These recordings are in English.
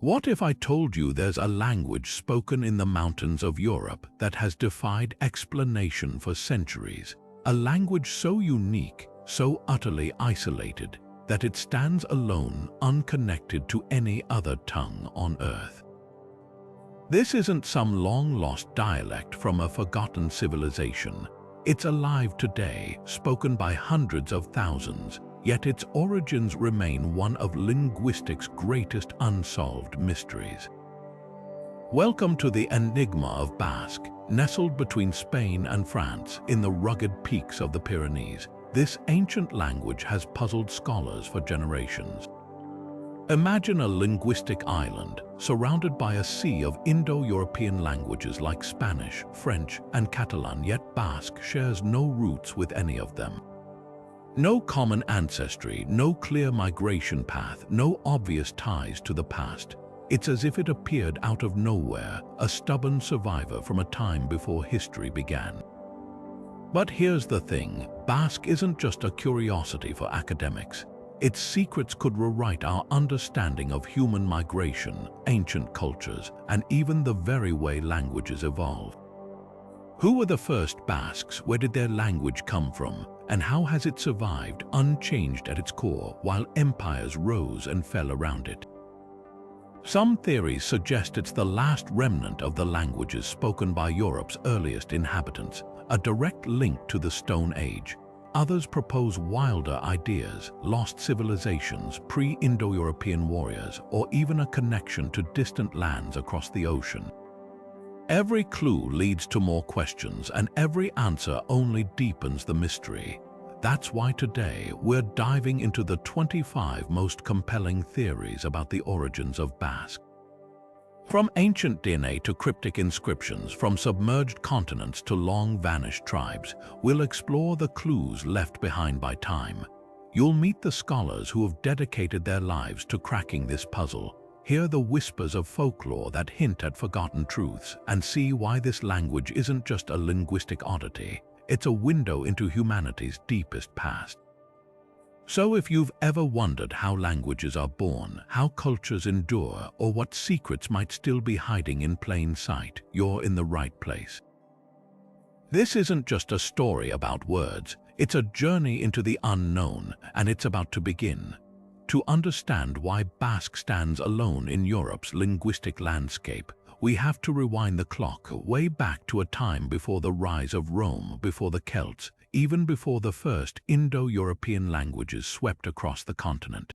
What if I told you there's a language spoken in the mountains of Europe that has defied explanation for centuries? A language so unique, so utterly isolated, that it stands alone, unconnected to any other tongue on earth. This isn't some long-lost dialect from a forgotten civilization. It's alive today, spoken by hundreds of thousands, yet its origins remain one of linguistics' greatest unsolved mysteries. Welcome to the Enigma of Basque. Nestled between Spain and France in the rugged peaks of the Pyrenees, this ancient language has puzzled scholars for generations. Imagine a linguistic island surrounded by a sea of Indo-European languages like Spanish, French, and Catalan, yet Basque shares no roots with any of them. No common ancestry, no clear migration path, no obvious ties to the past. It's as if it appeared out of nowhere, a stubborn survivor from a time before history began. But here's the thing, Basque isn't just a curiosity for academics. Its secrets could rewrite our understanding of human migration, ancient cultures, and even the very way languages evolve. Who were the first Basques? Where did their language come from? And how has it survived unchanged at its core while empires rose and fell around it? Some theories suggest it's the last remnant of the languages spoken by Europe's earliest inhabitants, a direct link to the Stone Age. Others propose wilder ideas, lost civilizations, pre-Indo-European warriors, or even a connection to distant lands across the ocean. Every clue leads to more questions, and every answer only deepens the mystery. That's why today we're diving into the 25 most compelling theories about the origins of Basque. From ancient DNA to cryptic inscriptions, from submerged continents to long-vanished tribes, we'll explore the clues left behind by time. You'll meet the scholars who have dedicated their lives to cracking this puzzle, hear the whispers of folklore that hint at forgotten truths, and see why this language isn't just a linguistic oddity. It's a window into humanity's deepest past. So if you've ever wondered how languages are born, how cultures endure, or what secrets might still be hiding in plain sight, you're in the right place. This isn't just a story about words, it's a journey into the unknown, and it's about to begin. To understand why Basque stands alone in Europe's linguistic landscape, we have to rewind the clock way back to a time before the rise of Rome, before the Celts, even before the first Indo-European languages swept across the continent.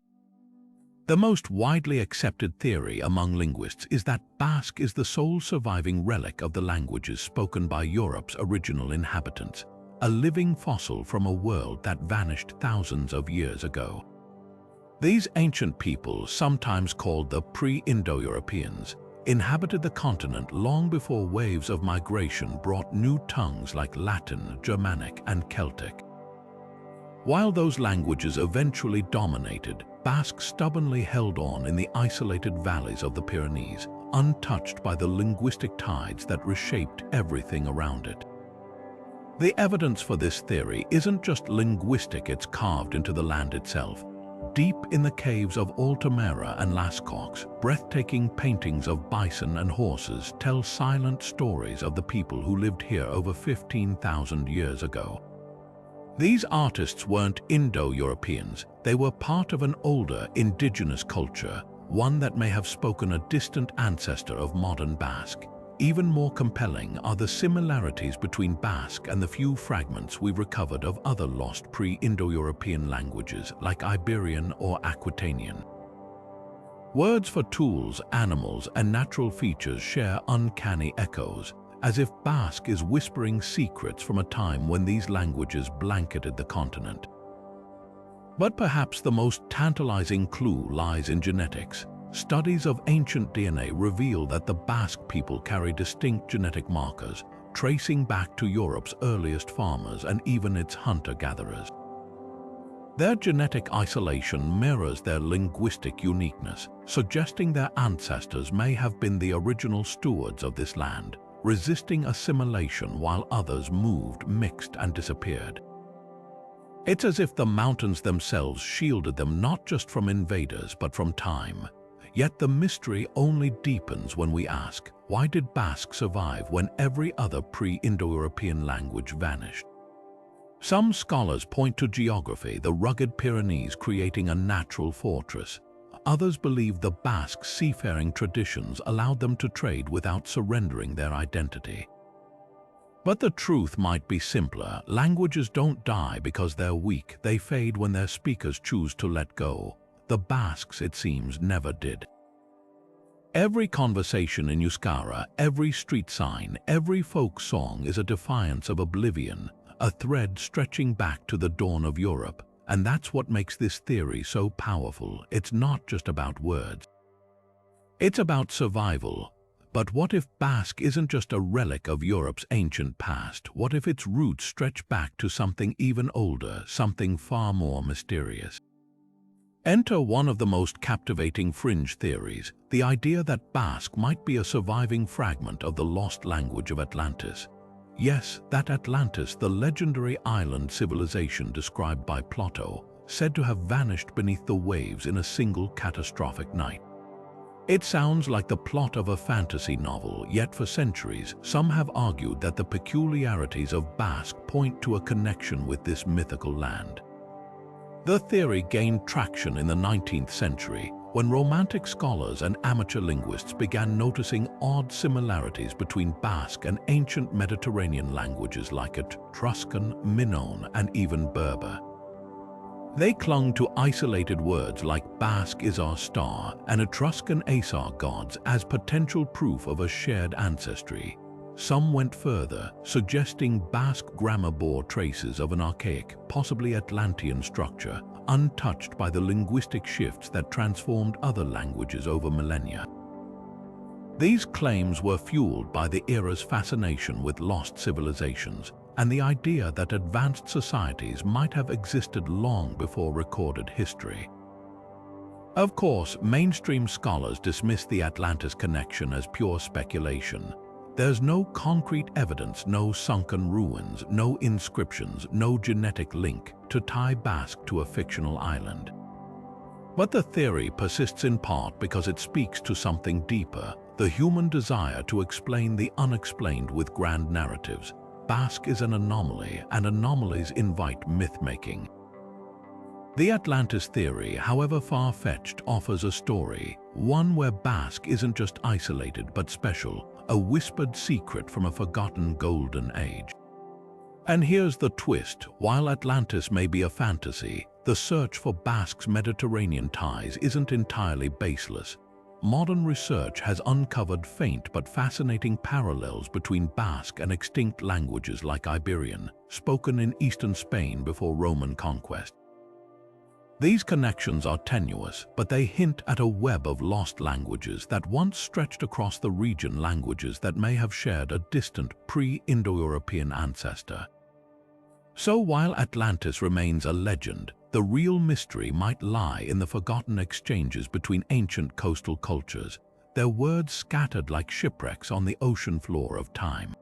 The most widely accepted theory among linguists is that Basque is the sole surviving relic of the languages spoken by Europe's original inhabitants, a living fossil from a world that vanished thousands of years ago. These ancient peoples, sometimes called the Pre-Indo-Europeans, inhabited the continent long before waves of migration brought new tongues like Latin, Germanic, and Celtic. While those languages eventually dominated, Basque stubbornly held on in the isolated valleys of the Pyrenees, untouched by the linguistic tides that reshaped everything around it. The evidence for this theory isn't just linguistic, it's carved into the land itself. Deep in the caves of Altamira and Lascaux, breathtaking paintings of bison and horses tell silent stories of the people who lived here over 15,000 years ago. These artists weren't Indo-Europeans, they were part of an older indigenous culture, one that may have spoken a distant ancestor of modern Basque. Even more compelling are the similarities between Basque and the few fragments we've recovered of other lost pre-Indo-European languages like Iberian or Aquitanian. Words for tools, animals, and natural features share uncanny echoes, as if Basque is whispering secrets from a time when these languages blanketed the continent. But perhaps the most tantalizing clue lies in genetics. Studies of ancient DNA reveal that the Basque people carry distinct genetic markers, tracing back to Europe's earliest farmers and even its hunter-gatherers. Their genetic isolation mirrors their linguistic uniqueness, suggesting their ancestors may have been the original stewards of this land, resisting assimilation while others moved, mixed, and disappeared. It's as if the mountains themselves shielded them not just from invaders but from time. Yet the mystery only deepens when we ask, why did Basque survive when every other pre-Indo-European language vanished? Some scholars point to geography, the rugged Pyrenees creating a natural fortress. Others believe the Basque seafaring traditions allowed them to trade without surrendering their identity. But the truth might be simpler. Languages don't die because they're weak, they fade when their speakers choose to let go. The Basques, it seems, never did. Every conversation in Euskara, every street sign, every folk song is a defiance of oblivion, a thread stretching back to the dawn of Europe. And that's what makes this theory so powerful. It's not just about words. It's about survival. But what if Basque isn't just a relic of Europe's ancient past? What if its roots stretch back to something even older, something far more mysterious? Enter one of the most captivating fringe theories, the idea that Basque might be a surviving fragment of the lost language of Atlantis. Yes, that Atlantis, the legendary island civilization described by Plato, said to have vanished beneath the waves in a single catastrophic night. It sounds like the plot of a fantasy novel, yet for centuries, some have argued that the peculiarities of Basque point to a connection with this mythical land. The theory gained traction in the 19th century, when Romantic scholars and amateur linguists began noticing odd similarities between Basque and ancient Mediterranean languages like Etruscan, Minoan, and even Berber. They clung to isolated words like Basque is our star and Etruscan Aesar gods as potential proof of a shared ancestry. Some went further, suggesting Basque grammar bore traces of an archaic, possibly Atlantean structure, untouched by the linguistic shifts that transformed other languages over millennia. These claims were fueled by the era's fascination with lost civilizations and the idea that advanced societies might have existed long before recorded history. Of course, mainstream scholars dismiss the Atlantis connection as pure speculation. There's no concrete evidence, no sunken ruins, no inscriptions, no genetic link to tie Basque to a fictional island. But the theory persists in part because it speaks to something deeper, the human desire to explain the unexplained with grand narratives. Basque is an anomaly, and anomalies invite myth-making. The Atlantis theory, however far-fetched, offers a story, one where Basque isn't just isolated but special, a whispered secret from a forgotten golden age. And here's the twist: while Atlantis may be a fantasy, the search for Basque's Mediterranean ties isn't entirely baseless. Modern research has uncovered faint but fascinating parallels between Basque and extinct languages like Iberian, spoken in eastern Spain before Roman conquest. These connections are tenuous, but they hint at a web of lost languages that once stretched across the region, languages that may have shared a distant pre-Indo-European ancestor. So while Atlantis remains a legend, the real mystery might lie in the forgotten exchanges between ancient coastal cultures, their words scattered like shipwrecks on the ocean floor of time.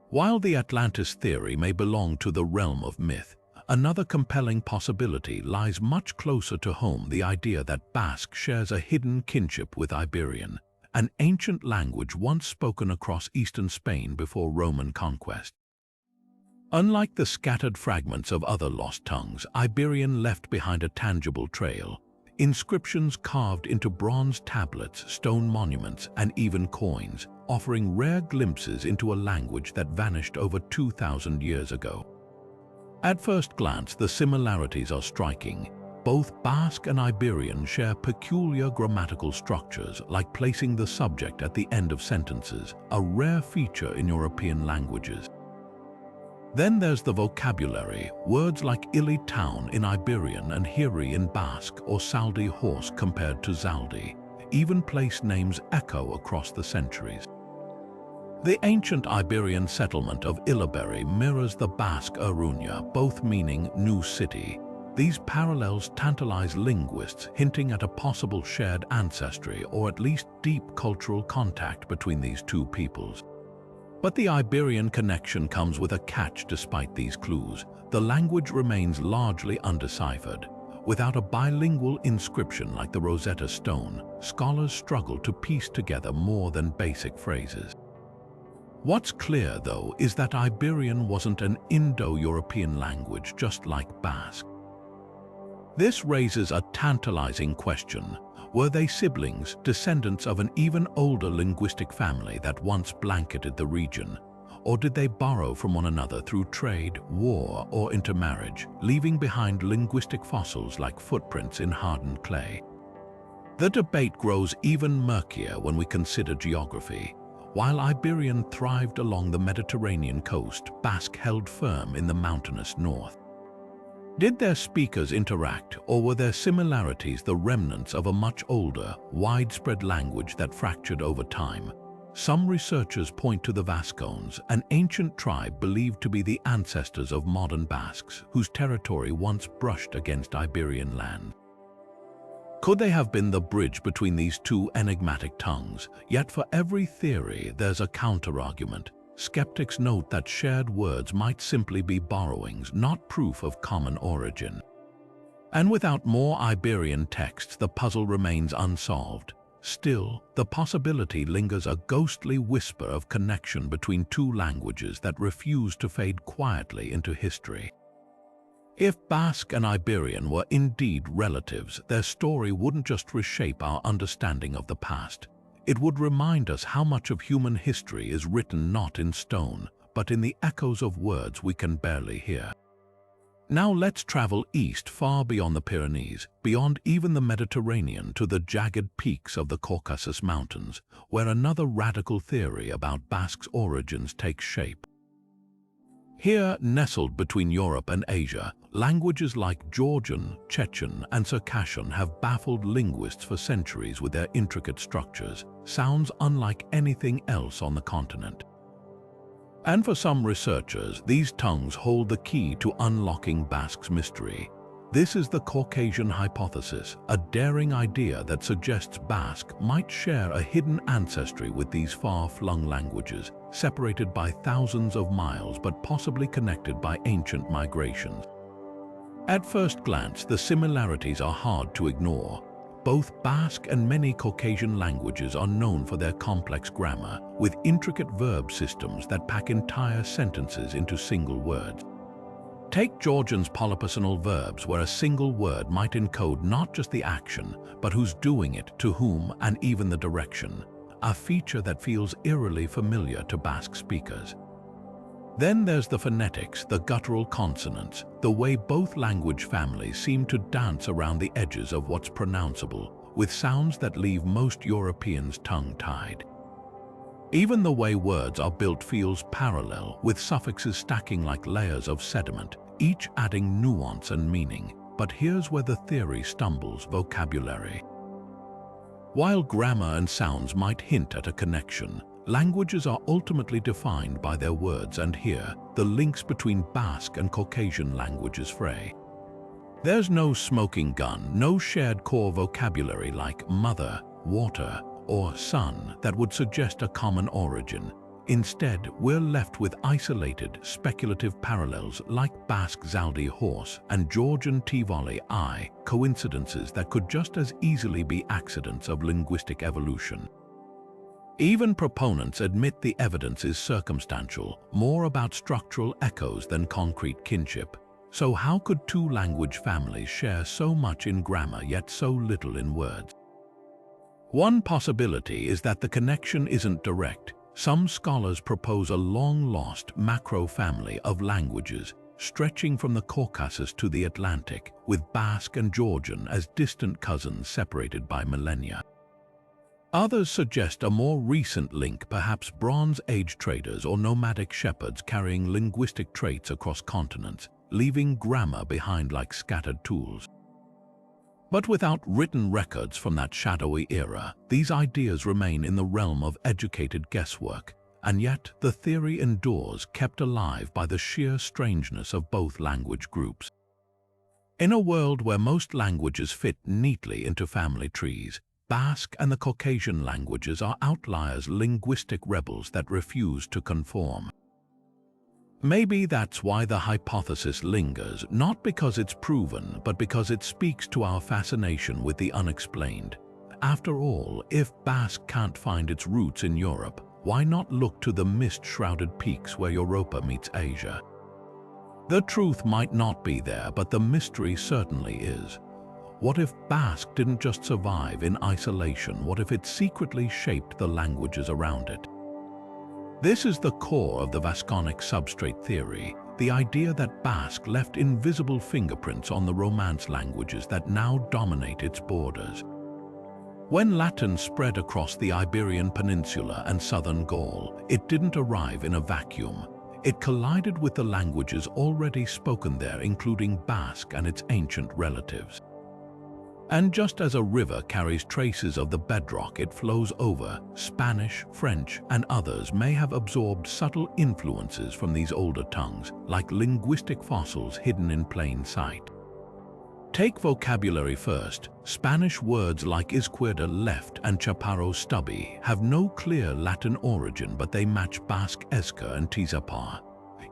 While the Atlantis theory may belong to the realm of myth, another compelling possibility lies much closer to home: the idea that Basque shares a hidden kinship with Iberian, an ancient language once spoken across eastern Spain before Roman conquest. Unlike the scattered fragments of other lost tongues, Iberian left behind a tangible trail, inscriptions carved into bronze tablets, stone monuments, and even coins, offering rare glimpses into a language that vanished over 2,000 years ago. At first glance, the similarities are striking. Both Basque and Iberian share peculiar grammatical structures, like placing the subject at the end of sentences, a rare feature in European languages. Then there's the vocabulary. Words like Ili town in Iberian and Hiri in Basque, or Saldi horse compared to Zaldi. Even place names echo across the centuries. The ancient Iberian settlement of Ilaberi mirrors the Basque Iruña, both meaning new city. These parallels tantalize linguists, hinting at a possible shared ancestry or at least deep cultural contact between these two peoples. But the Iberian connection comes with a catch. Despite these clues, the language remains largely undeciphered. Without a bilingual inscription like the Rosetta Stone, scholars struggle to piece together more than basic phrases. What's clear, though, is that Iberian wasn't an Indo-European language just like Basque. This raises a tantalizing question. Were they siblings, descendants of an even older linguistic family that once blanketed the region? Or did they borrow from one another through trade, war, or intermarriage, leaving behind linguistic fossils like footprints in hardened clay? The debate grows even murkier when we consider geography. While Iberian thrived along the Mediterranean coast, Basque held firm in the mountainous north. Did their speakers interact, or were their similarities the remnants of a much older, widespread language that fractured over time? Some researchers point to the Vascones, an ancient tribe believed to be the ancestors of modern Basques, whose territory once brushed against Iberian land. Could they have been the bridge between these two enigmatic tongues? Yet for every theory, there's a counter-argument. Skeptics note that shared words might simply be borrowings, not proof of common origin. And without more Iberian texts, the puzzle remains unsolved. Still, the possibility lingers, a ghostly whisper of connection between two languages that refuse to fade quietly into history. If Basque and Iberian were indeed relatives, their story wouldn't just reshape our understanding of the past. It would remind us how much of human history is written not in stone, but in the echoes of words we can barely hear. Now let's travel east, far beyond the Pyrenees, beyond even the Mediterranean, to the jagged peaks of the Caucasus Mountains, where another radical theory about Basque's origins takes shape. Here, nestled between Europe and Asia, languages like Georgian, Chechen, and Circassian have baffled linguists for centuries with their intricate structures, sounds unlike anything else on the continent. And for some researchers, these tongues hold the key to unlocking Basque's mystery. This is the Caucasian hypothesis, a daring idea that suggests Basque might share a hidden ancestry with these far-flung languages, separated by thousands of miles but possibly connected by ancient migrations. At first glance, the similarities are hard to ignore. Both Basque and many Caucasian languages are known for their complex grammar, with intricate verb systems that pack entire sentences into single words. Take Georgian's polypersonal verbs, where a single word might encode not just the action, but who's doing it, to whom, and even the direction, a feature that feels eerily familiar to Basque speakers. Then there's the phonetics, the guttural consonants, the way both language families seem to dance around the edges of what's pronounceable, with sounds that leave most Europeans tongue-tied. Even the way words are built feels parallel, with suffixes stacking like layers of sediment, each adding nuance and meaning. But here's where the theory stumbles: vocabulary. While grammar and sounds might hint at a connection, languages are ultimately defined by their words, and here, the links between Basque and Caucasian languages fray. There's no smoking gun, no shared core vocabulary like mother, water, or sun that would suggest a common origin. Instead, we're left with isolated, speculative parallels like Basque Zaldi horse and Georgian Tivoli eye, coincidences that could just as easily be accidents of linguistic evolution. Even proponents admit the evidence is circumstantial, more about structural echoes than concrete kinship. So how could two language families share so much in grammar yet so little in words? One possibility is that the connection isn't direct. Some scholars propose a long-lost macro family of languages stretching from the Caucasus to the Atlantic, with Basque and Georgian as distant cousins separated by millennia. Others suggest a more recent link, perhaps Bronze Age traders or nomadic shepherds carrying linguistic traits across continents, leaving grammar behind like scattered tools. But without written records from that shadowy era, these ideas remain in the realm of educated guesswork, and yet the theory endures, kept alive by the sheer strangeness of both language groups. In a world where most languages fit neatly into family trees, Basque and the Caucasian languages are outliers, linguistic rebels that refuse to conform. Maybe that's why the hypothesis lingers, not because it's proven, but because it speaks to our fascination with the unexplained. After all, if Basque can't find its roots in Europe, why not look to the mist-shrouded peaks where Europa meets Asia? The truth might not be there, but the mystery certainly is. What if Basque didn't just survive in isolation? What if it secretly shaped the languages around it? This is the core of the Vasconic substrate theory, the idea that Basque left invisible fingerprints on the Romance languages that now dominate its borders. When Latin spread across the Iberian Peninsula and southern Gaul, it didn't arrive in a vacuum. It collided with the languages already spoken there, including Basque and its ancient relatives. And just as a river carries traces of the bedrock it flows over, Spanish, French, and others may have absorbed subtle influences from these older tongues, like linguistic fossils hidden in plain sight. Take vocabulary first. Spanish words like izquierda left and chaparro stubby have no clear Latin origin, but they match Basque esca and tizapar.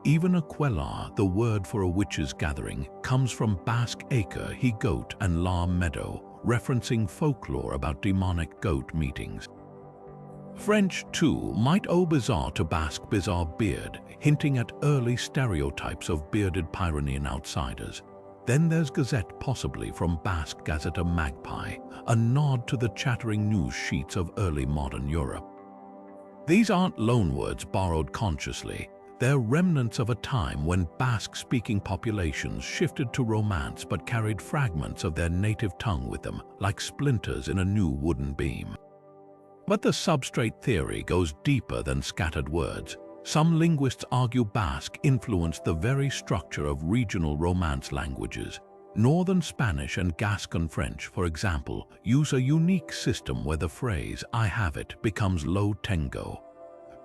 Even aquelar, the word for a witch's gathering, comes from Basque acre, he-goat, and la meadow, referencing folklore about demonic goat meetings. French, too, might owe bizarre to Basque bizarre beard, hinting at early stereotypes of bearded Pyrenean outsiders. Then there's gazette, possibly from Basque Gazeta magpie, a nod to the chattering news sheets of early modern Europe. These aren't loanwords borrowed consciously. They're remnants of a time when Basque-speaking populations shifted to Romance but carried fragments of their native tongue with them, like splinters in a new wooden beam. But the substrate theory goes deeper than scattered words. Some linguists argue Basque influenced the very structure of regional Romance languages. Northern Spanish and Gascon French, for example, use a unique system where the phrase "I have it" becomes lo tengo,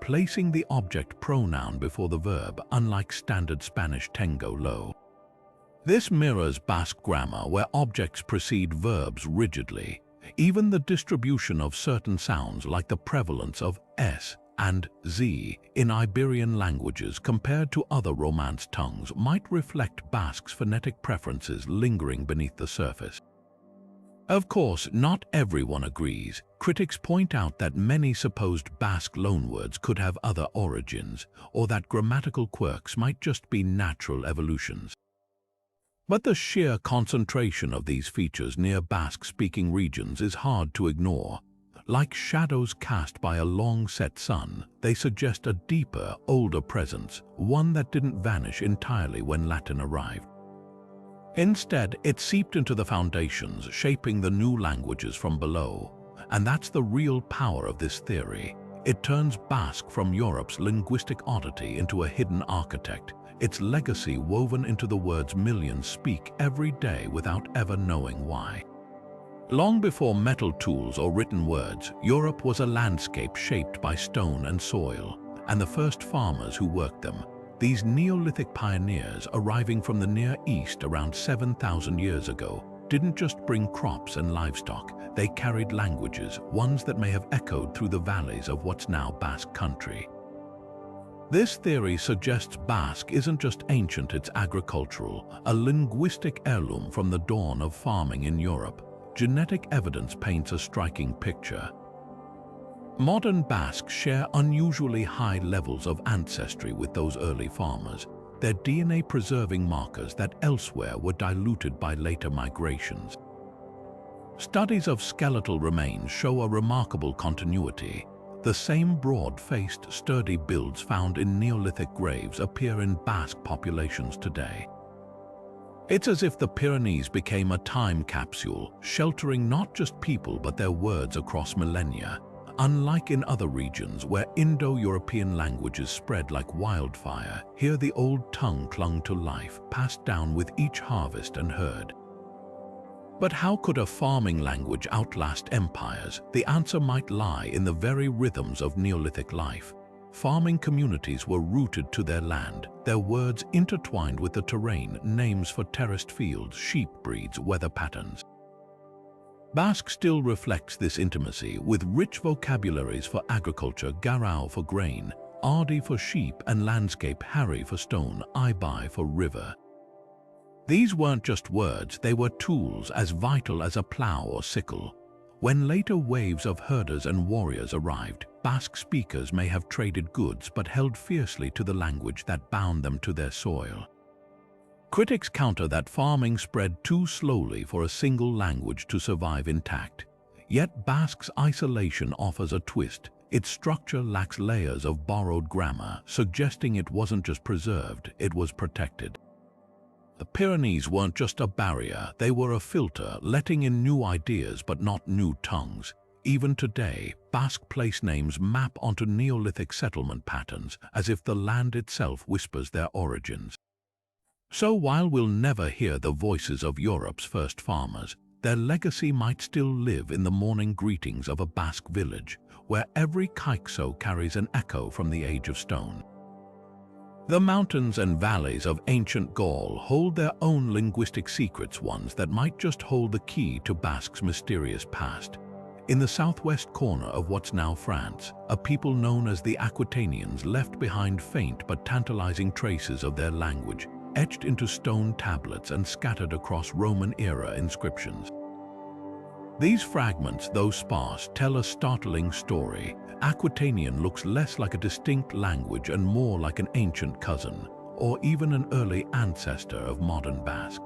placing the object pronoun before the verb, unlike standard Spanish tengo lo. This mirrors Basque grammar, where objects precede verbs rigidly. Even the distribution of certain sounds, like the prevalence of s and z in Iberian languages compared to other Romance tongues, might reflect Basque's phonetic preferences lingering beneath the surface. Of course, not everyone agrees. Critics point out that many supposed Basque loanwords could have other origins, or that grammatical quirks might just be natural evolutions. But the sheer concentration of these features near Basque-speaking regions is hard to ignore. Like shadows cast by a long-set sun, they suggest a deeper, older presence, one that didn't vanish entirely when Latin arrived. Instead, it seeped into the foundations, shaping the new languages from below. And that's the real power of this theory. It turns Basque from Europe's linguistic oddity into a hidden architect, its legacy woven into the words millions speak every day without ever knowing why. Long before metal tools or written words, Europe was a landscape shaped by stone and soil, and the first farmers who worked them, these Neolithic pioneers arriving from the Near East around 7,000 years ago, didn't just bring crops and livestock, they carried languages, ones that may have echoed through the valleys of what's now Basque country. This theory suggests Basque isn't just ancient, it's agricultural, a linguistic heirloom from the dawn of farming in Europe. Genetic evidence paints a striking picture. Modern Basques share unusually high levels of ancestry with those early farmers, their DNA preserving markers that elsewhere were diluted by later migrations. Studies of skeletal remains show a remarkable continuity. The same broad-faced, sturdy builds found in Neolithic graves appear in Basque populations today. It's as if the Pyrenees became a time capsule, sheltering not just people but their words across millennia. Unlike in other regions where Indo-European languages spread like wildfire, here the old tongue clung to life, passed down with each harvest and herd. But how could a farming language outlast empires? The answer might lie in the very rhythms of Neolithic life. Farming communities were rooted to their land, their words intertwined with the terrain, names for terraced fields, sheep breeds, weather patterns. Basque still reflects this intimacy, with rich vocabularies for agriculture, garau for grain, Ardi for sheep and landscape, Harry for stone, Ibai for river. These weren't just words, they were tools as vital as a plough or sickle. When later waves of herders and warriors arrived, Basque speakers may have traded goods but held fiercely to the language that bound them to their soil. Critics counter that farming spread too slowly for a single language to survive intact. Yet Basque's isolation offers a twist. Its structure lacks layers of borrowed grammar, suggesting it wasn't just preserved, it was protected. The Pyrenees weren't just a barrier, they were a filter, letting in new ideas but not new tongues. Even today, Basque place names map onto Neolithic settlement patterns, as if the land itself whispers their origins. So while we'll never hear the voices of Europe's first farmers, their legacy might still live in the morning greetings of a Basque village, where every caixo carries an echo from the age of stone. The mountains and valleys of ancient Gaul hold their own linguistic secrets, ones that might just hold the key to Basque's mysterious past. In the southwest corner of what's now France, a people known as the Aquitanians left behind faint but tantalizing traces of their language, etched into stone tablets and scattered across Roman-era inscriptions. These fragments, though sparse, tell a startling story. Aquitanian looks less like a distinct language and more like an ancient cousin, or even an early ancestor of modern Basque.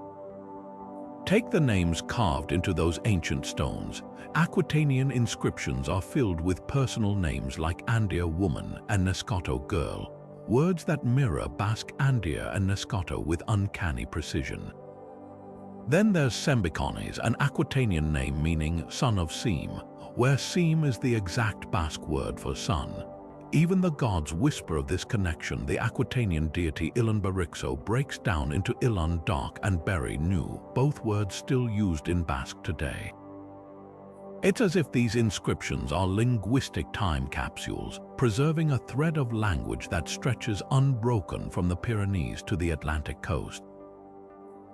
Take the names carved into those ancient stones. Aquitanian inscriptions are filled with personal names like Andia woman and Nescoto girl, words that mirror Basque Andia and Nescoto with uncanny precision. Then there's Sembicones, an Aquitanian name meaning son of Sem, where Sem is the exact Basque word for son. Even the gods whisper of this connection. The Aquitanian deity Ilan Barixo breaks down into Ilan dark and Beri new, both words still used in Basque today. It's as if these inscriptions are linguistic time capsules, preserving a thread of language that stretches unbroken from the Pyrenees to the Atlantic coast.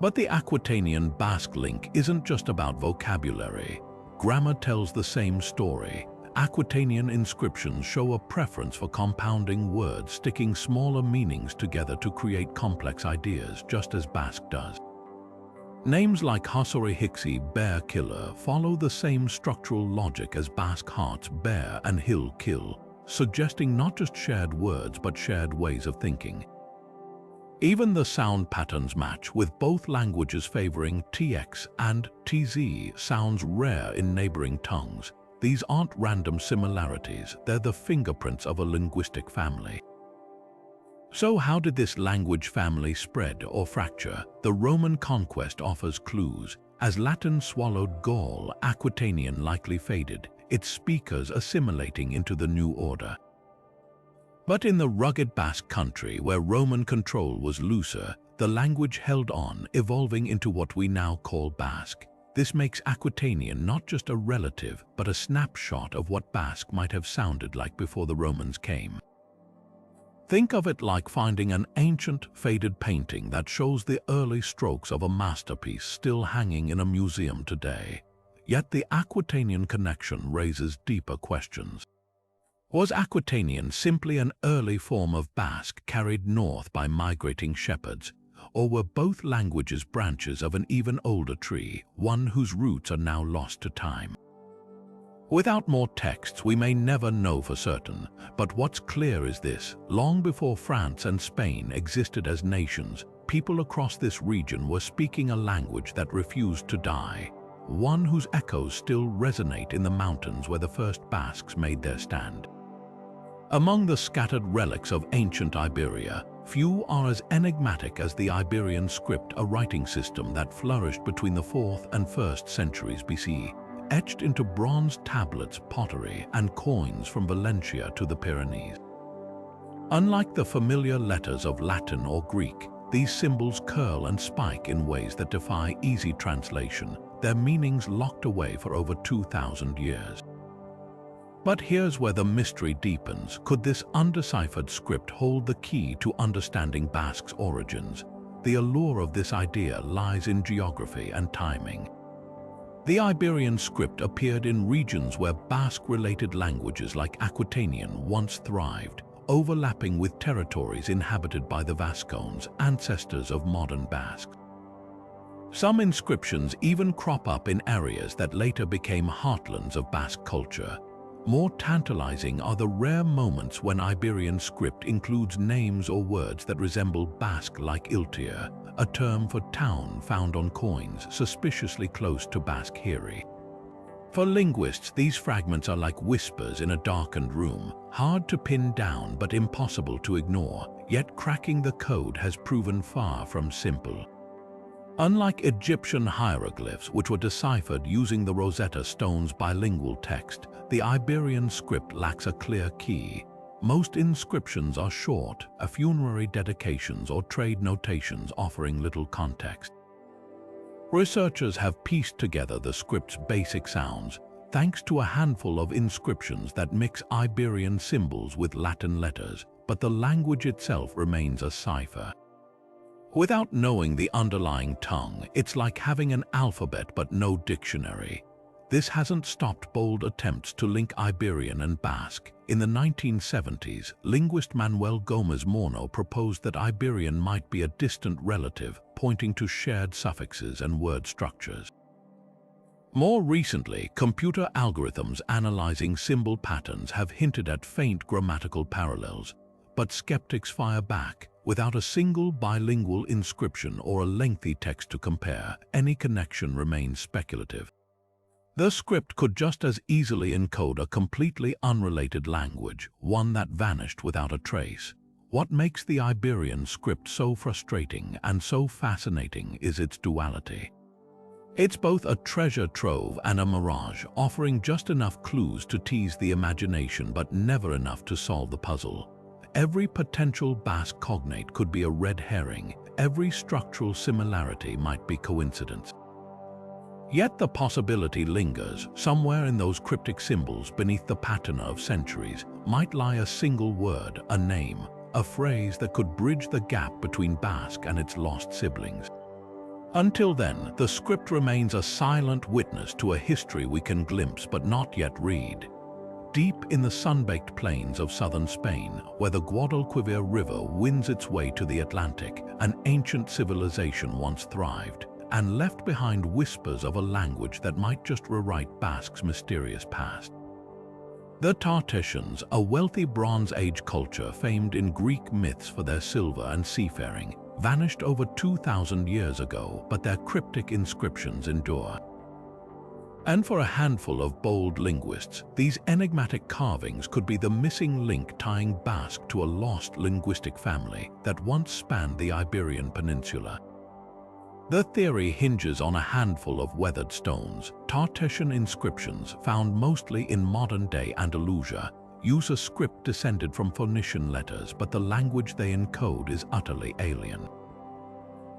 But the Aquitanian Basque link isn't just about vocabulary. Grammar tells the same story. Aquitanian inscriptions show a preference for compounding words, sticking smaller meanings together to create complex ideas, just as Basque does. Names like Hasori Hiksi, bear killer, follow the same structural logic as Basque hearts, bear and hill kill, suggesting not just shared words but shared ways of thinking. Even the sound patterns match, with both languages favoring TX and TZ sounds rare in neighboring tongues. These aren't random similarities, they're the fingerprints of a linguistic family. So how did this language family spread or fracture? The Roman conquest offers clues. As Latin swallowed Gaul, Aquitanian likely faded, its speakers assimilating into the new order. But in the rugged Basque country, where Roman control was looser, the language held on, evolving into what we now call Basque. This makes Aquitanian not just a relative, but a snapshot of what Basque might have sounded like before the Romans came. Think of it like finding an ancient, faded painting that shows the early strokes of a masterpiece still hanging in a museum today. Yet the Aquitanian connection raises deeper questions. Was Aquitanian simply an early form of Basque carried north by migrating shepherds, or were both languages branches of an even older tree, one whose roots are now lost to time? Without more texts, we may never know for certain, but what's clear is this: long before France and Spain existed as nations, people across this region were speaking a language that refused to die, one whose echoes still resonate in the mountains where the first Basques made their stand. Among the scattered relics of ancient Iberia, few are as enigmatic as the Iberian script, a writing system that flourished between the 4th and 1st centuries BCE, etched into bronze tablets, pottery, and coins from Valencia to the Pyrenees. Unlike the familiar letters of Latin or Greek, these symbols curl and spike in ways that defy easy translation, their meanings locked away for over 2,000 years. But here's where the mystery deepens. Could this undeciphered script hold the key to understanding Basque's origins? The allure of this idea lies in geography and timing. The Iberian script appeared in regions where Basque-related languages like Aquitanian once thrived, overlapping with territories inhabited by the Vascones, ancestors of modern Basques. Some inscriptions even crop up in areas that later became heartlands of Basque culture. More tantalizing are the rare moments when Iberian script includes names or words that resemble Basque-like Iltir, a term for town found on coins suspiciously close to Basque heri. For linguists, these fragments are like whispers in a darkened room, hard to pin down but impossible to ignore, yet cracking the code has proven far from simple. Unlike Egyptian hieroglyphs, which were deciphered using the Rosetta Stone's bilingual text, the Iberian script lacks a clear key. Most inscriptions are short, funerary dedications or trade notations offering little context. Researchers have pieced together the script's basic sounds, thanks to a handful of inscriptions that mix Iberian symbols with Latin letters, but the language itself remains a cipher. Without knowing the underlying tongue, it's like having an alphabet but no dictionary. This hasn't stopped bold attempts to link Iberian and Basque. In the 1970s, linguist Manuel Gómez Morno proposed that Iberian might be a distant relative, pointing to shared suffixes and word structures. More recently, computer algorithms analyzing symbol patterns have hinted at faint grammatical parallels, but skeptics fire back. Without a single bilingual inscription or a lengthy text to compare, any connection remains speculative. The script could just as easily encode a completely unrelated language, one that vanished without a trace. What makes the Iberian script so frustrating and so fascinating is its duality. It's both a treasure trove and a mirage, offering just enough clues to tease the imagination but never enough to solve the puzzle. Every potential Basque cognate could be a red herring. Every structural similarity might be coincidence. Yet the possibility lingers. Somewhere in those cryptic symbols beneath the patina of centuries might lie a single word, a name, a phrase that could bridge the gap between Basque and its lost siblings. Until then, the script remains a silent witness to a history we can glimpse but not yet read. Deep in the sun-baked plains of southern Spain, where the Guadalquivir River winds its way to the Atlantic, an ancient civilization once thrived, and left behind whispers of a language that might just rewrite Basque's mysterious past. The Tartessians, a wealthy Bronze Age culture famed in Greek myths for their silver and seafaring, vanished over 2,000 years ago, but their cryptic inscriptions endure. And for a handful of bold linguists, these enigmatic carvings could be the missing link tying Basque to a lost linguistic family that once spanned the Iberian Peninsula. The theory hinges on a handful of weathered stones. Tartessian inscriptions, found mostly in modern-day Andalusia, use a script descended from Phoenician letters, but the language they encode is utterly alien.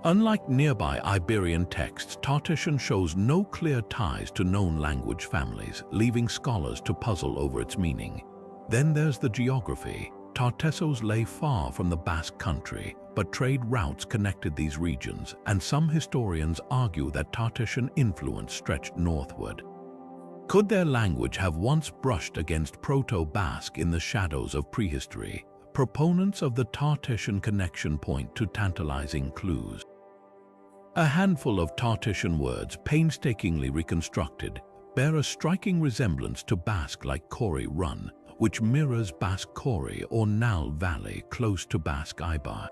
Unlike nearby Iberian texts, Tartessian shows no clear ties to known language families, leaving scholars to puzzle over its meaning. Then there's the geography. Tartessos lay far from the Basque country, but trade routes connected these regions, and some historians argue that Tartessian influence stretched northward. Could their language have once brushed against Proto-Basque in the shadows of prehistory? Proponents of the Tartessian connection point to tantalizing clues. A handful of Tartessian words, painstakingly reconstructed, bear a striking resemblance to Basque like Kori Run, which mirrors Basque Kori or Nal Valley close to Basque Ibar.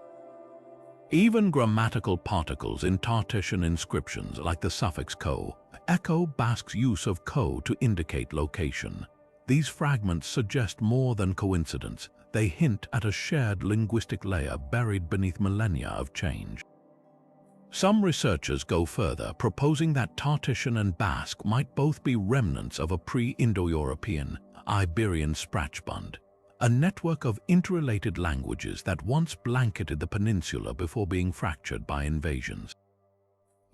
Even grammatical particles in Tartessian inscriptions like the suffix ko echo Basque's use of ko to indicate location. These fragments suggest more than coincidence. They hint at a shared linguistic layer buried beneath millennia of change. Some researchers go further, proposing that Tartessian and Basque might both be remnants of a pre-Indo-European, Iberian Sprachbund, a network of interrelated languages that once blanketed the peninsula before being fractured by invasions.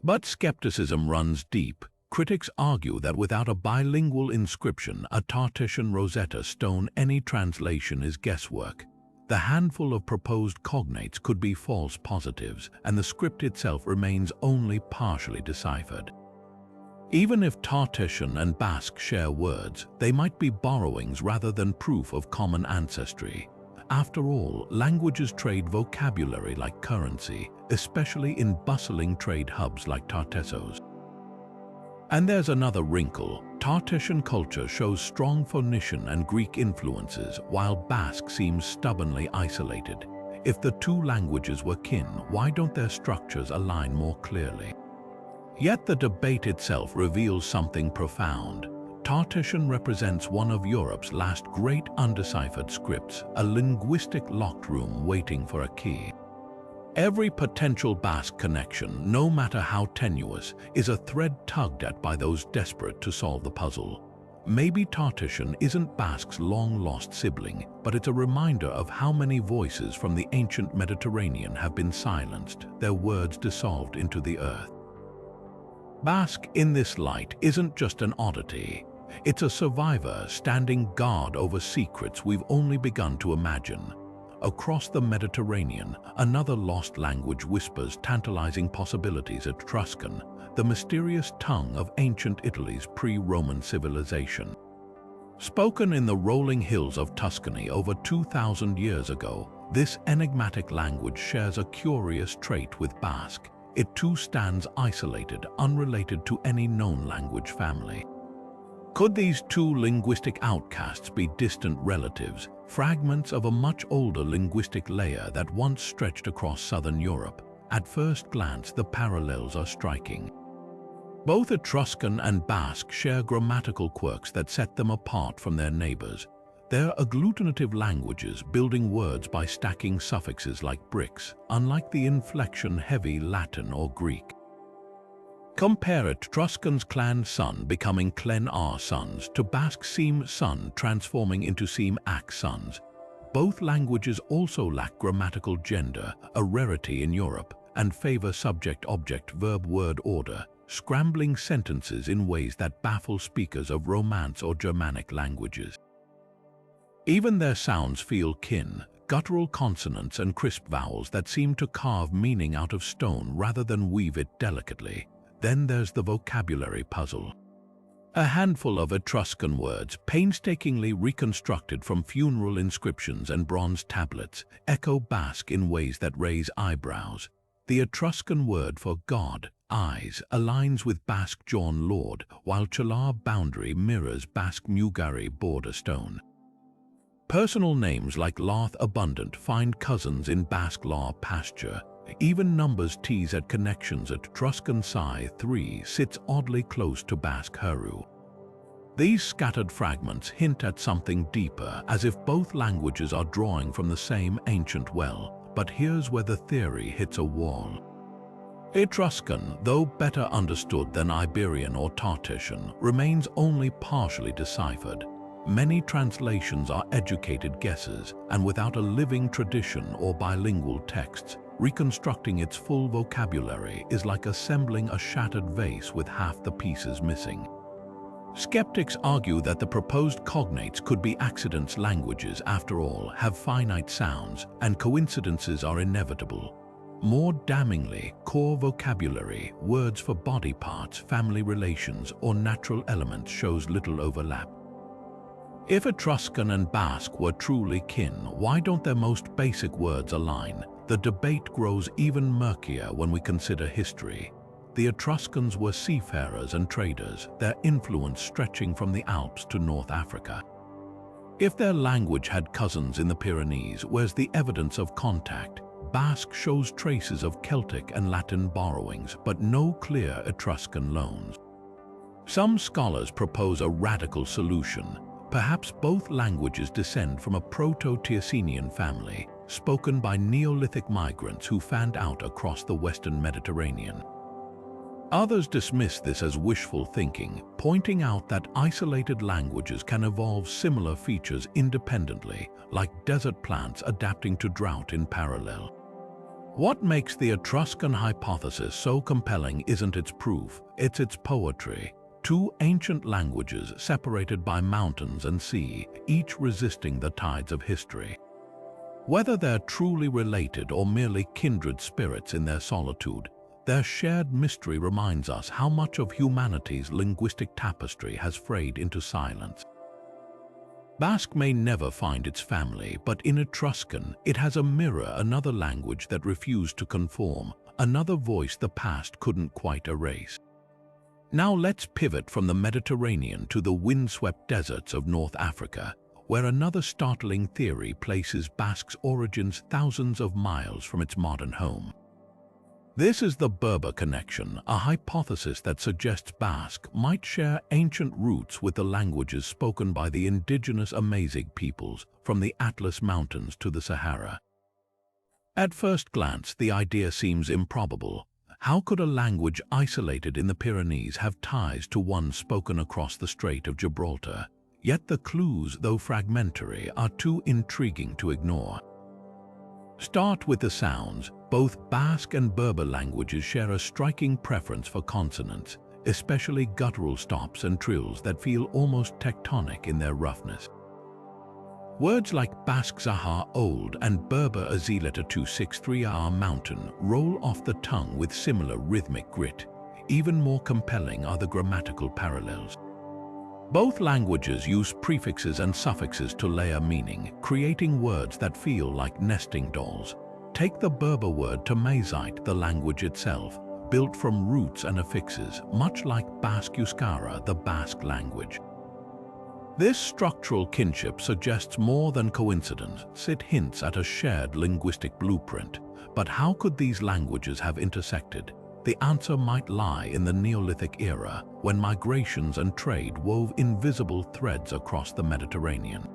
But skepticism runs deep. Critics argue that without a bilingual inscription, a Tartessian Rosetta Stone, any translation is guesswork. The handful of proposed cognates could be false positives, and the script itself remains only partially deciphered. Even if Tartessian and Basque share words, they might be borrowings rather than proof of common ancestry. After all, languages trade vocabulary like currency, especially in bustling trade hubs like Tartessos. And there's another wrinkle. Tartessian culture shows strong Phoenician and Greek influences, while Basque seems stubbornly isolated. If the two languages were kin, why don't their structures align more clearly? Yet the debate itself reveals something profound. Tartessian represents one of Europe's last great undeciphered scripts, a linguistic locked room waiting for a key. Every potential Basque connection, no matter how tenuous, is a thread tugged at by those desperate to solve the puzzle. Maybe Tartessian isn't Basque's long-lost sibling, but it's a reminder of how many voices from the ancient Mediterranean have been silenced, their words dissolved into the earth. Basque, in this light, isn't just an oddity. It's a survivor standing guard over secrets we've only begun to imagine. Across the Mediterranean, another lost language whispers tantalizing possibilities: Etruscan, the mysterious tongue of ancient Italy's pre-Roman civilization. Spoken in the rolling hills of Tuscany over 2,000 years ago, this enigmatic language shares a curious trait with Basque. It too stands isolated, unrelated to any known language family. Could these two linguistic outcasts be distant relatives, fragments of a much older linguistic layer that once stretched across southern Europe? At first glance, the parallels are striking. Both Etruscan and Basque share grammatical quirks that set them apart from their neighbors. They're agglutinative languages, building words by stacking suffixes like bricks, unlike the inflection-heavy Latin or Greek. Compare Etruscan's clan son becoming clen ar sons to Basque seem son transforming into seem ac sons. Both languages also lack grammatical gender, a rarity in Europe, and favor subject-object-verb-word order, scrambling sentences in ways that baffle speakers of Romance or Germanic languages. Even their sounds feel kin, guttural consonants and crisp vowels that seem to carve meaning out of stone rather than weave it delicately. Then there's the vocabulary puzzle. A handful of Etruscan words, painstakingly reconstructed from funeral inscriptions and bronze tablets, echo Basque in ways that raise eyebrows. The Etruscan word for God, eyes, aligns with Basque John Lord, while Chalar boundary mirrors Basque Mugari border stone. Personal names like Larth Abundant find cousins in Basque Law pasture. Even numbers tease at connections. Etruscan Psi 3 sits oddly close to Basque Heru. These scattered fragments hint at something deeper, as if both languages are drawing from the same ancient well. But here's where the theory hits a wall. Etruscan, though better understood than Iberian or Tartessian, remains only partially deciphered. Many translations are educated guesses, and without a living tradition or bilingual texts, reconstructing its full vocabulary is like assembling a shattered vase with half the pieces missing. Skeptics argue that the proposed cognates could be accidents. Languages, after all, have finite sounds, and coincidences are inevitable. More damningly, core vocabulary, words for body parts, family relations, or natural elements shows little overlap. If Etruscan and Basque were truly kin, why don't their most basic words align? The debate grows even murkier when we consider history. The Etruscans were seafarers and traders, their influence stretching from the Alps to North Africa. If their language had cousins in the Pyrenees, where's the evidence of contact? Basque shows traces of Celtic and Latin borrowings, but no clear Etruscan loans. Some scholars propose a radical solution. Perhaps both languages descend from a Proto-Teosinian family, spoken by Neolithic migrants who fanned out across the Western Mediterranean. Others dismiss this as wishful thinking, pointing out that isolated languages can evolve similar features independently, like desert plants adapting to drought in parallel. What makes the Etruscan hypothesis so compelling isn't its proof, it's its poetry. Two ancient languages separated by mountains and sea, each resisting the tides of history. Whether they're truly related or merely kindred spirits in their solitude, their shared mystery reminds us how much of humanity's linguistic tapestry has frayed into silence. Basque may never find its family, but in Etruscan, it has a mirror, another language that refused to conform, another voice the past couldn't quite erase. Now let's pivot from the Mediterranean to the windswept deserts of North Africa, where another startling theory places Basque's origins thousands of miles from its modern home. This is the Berber connection, a hypothesis that suggests Basque might share ancient roots with the languages spoken by the indigenous Amazigh peoples from the Atlas Mountains to the Sahara. At first glance, the idea seems improbable. How could a language isolated in the Pyrenees have ties to one spoken across the Strait of Gibraltar? Yet the clues, though fragmentary, are too intriguing to ignore. Start with the sounds. Both Basque and Berber languages share a striking preference for consonants, especially guttural stops and trills that feel almost tectonic in their roughness. Words like Basque Zahar Old and Berber Azileta 263R Mountain roll off the tongue with similar rhythmic grit. Even more compelling are the grammatical parallels. Both languages use prefixes and suffixes to layer meaning, creating words that feel like nesting dolls. Take the Berber word Tamazight, the language itself, built from roots and affixes, much like Basque Euskara, the Basque language. This structural kinship suggests more than coincidence. It hints at a shared linguistic blueprint. But how could these languages have intersected? The answer might lie in the Neolithic era, when migrations and trade wove invisible threads across the Mediterranean.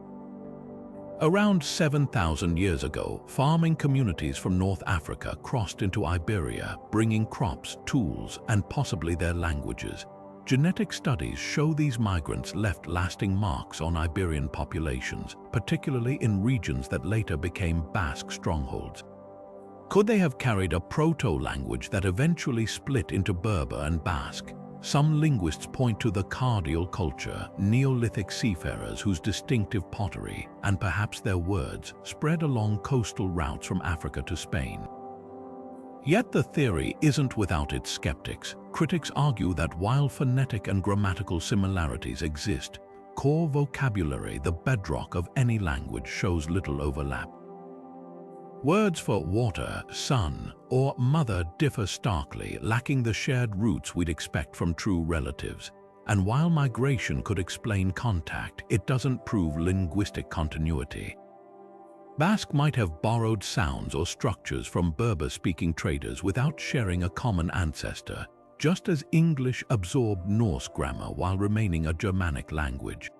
Around 7,000 years ago, farming communities from North Africa crossed into Iberia, bringing crops, tools, and possibly their languages. Genetic studies show these migrants left lasting marks on Iberian populations, particularly in regions that later became Basque strongholds. Could they have carried a proto-language that eventually split into Berber and Basque? Some linguists point to the cardial culture, Neolithic seafarers whose distinctive pottery, and perhaps their words, spread along coastal routes from Africa to Spain. Yet the theory isn't without its skeptics. Critics argue that while phonetic and grammatical similarities exist, core vocabulary, the bedrock of any language, shows little overlap. Words for water, sun, or mother differ starkly, lacking the shared roots we'd expect from true relatives. And while migration could explain contact, it doesn't prove linguistic continuity. Basque might have borrowed sounds or structures from Berber-speaking traders without sharing a common ancestor, just as English absorbed Norse grammar while remaining a Germanic language.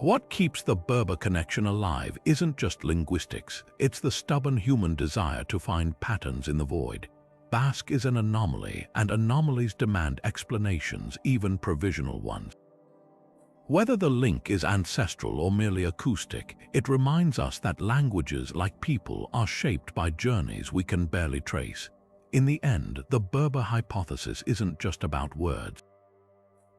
What keeps the Berber connection alive isn't just linguistics, it's the stubborn human desire to find patterns in the void. Basque is an anomaly, and anomalies demand explanations, even provisional ones. Whether the link is ancestral or merely acoustic, it reminds us that languages, like people, are shaped by journeys we can barely trace. In the end, the Berber hypothesis isn't just about words.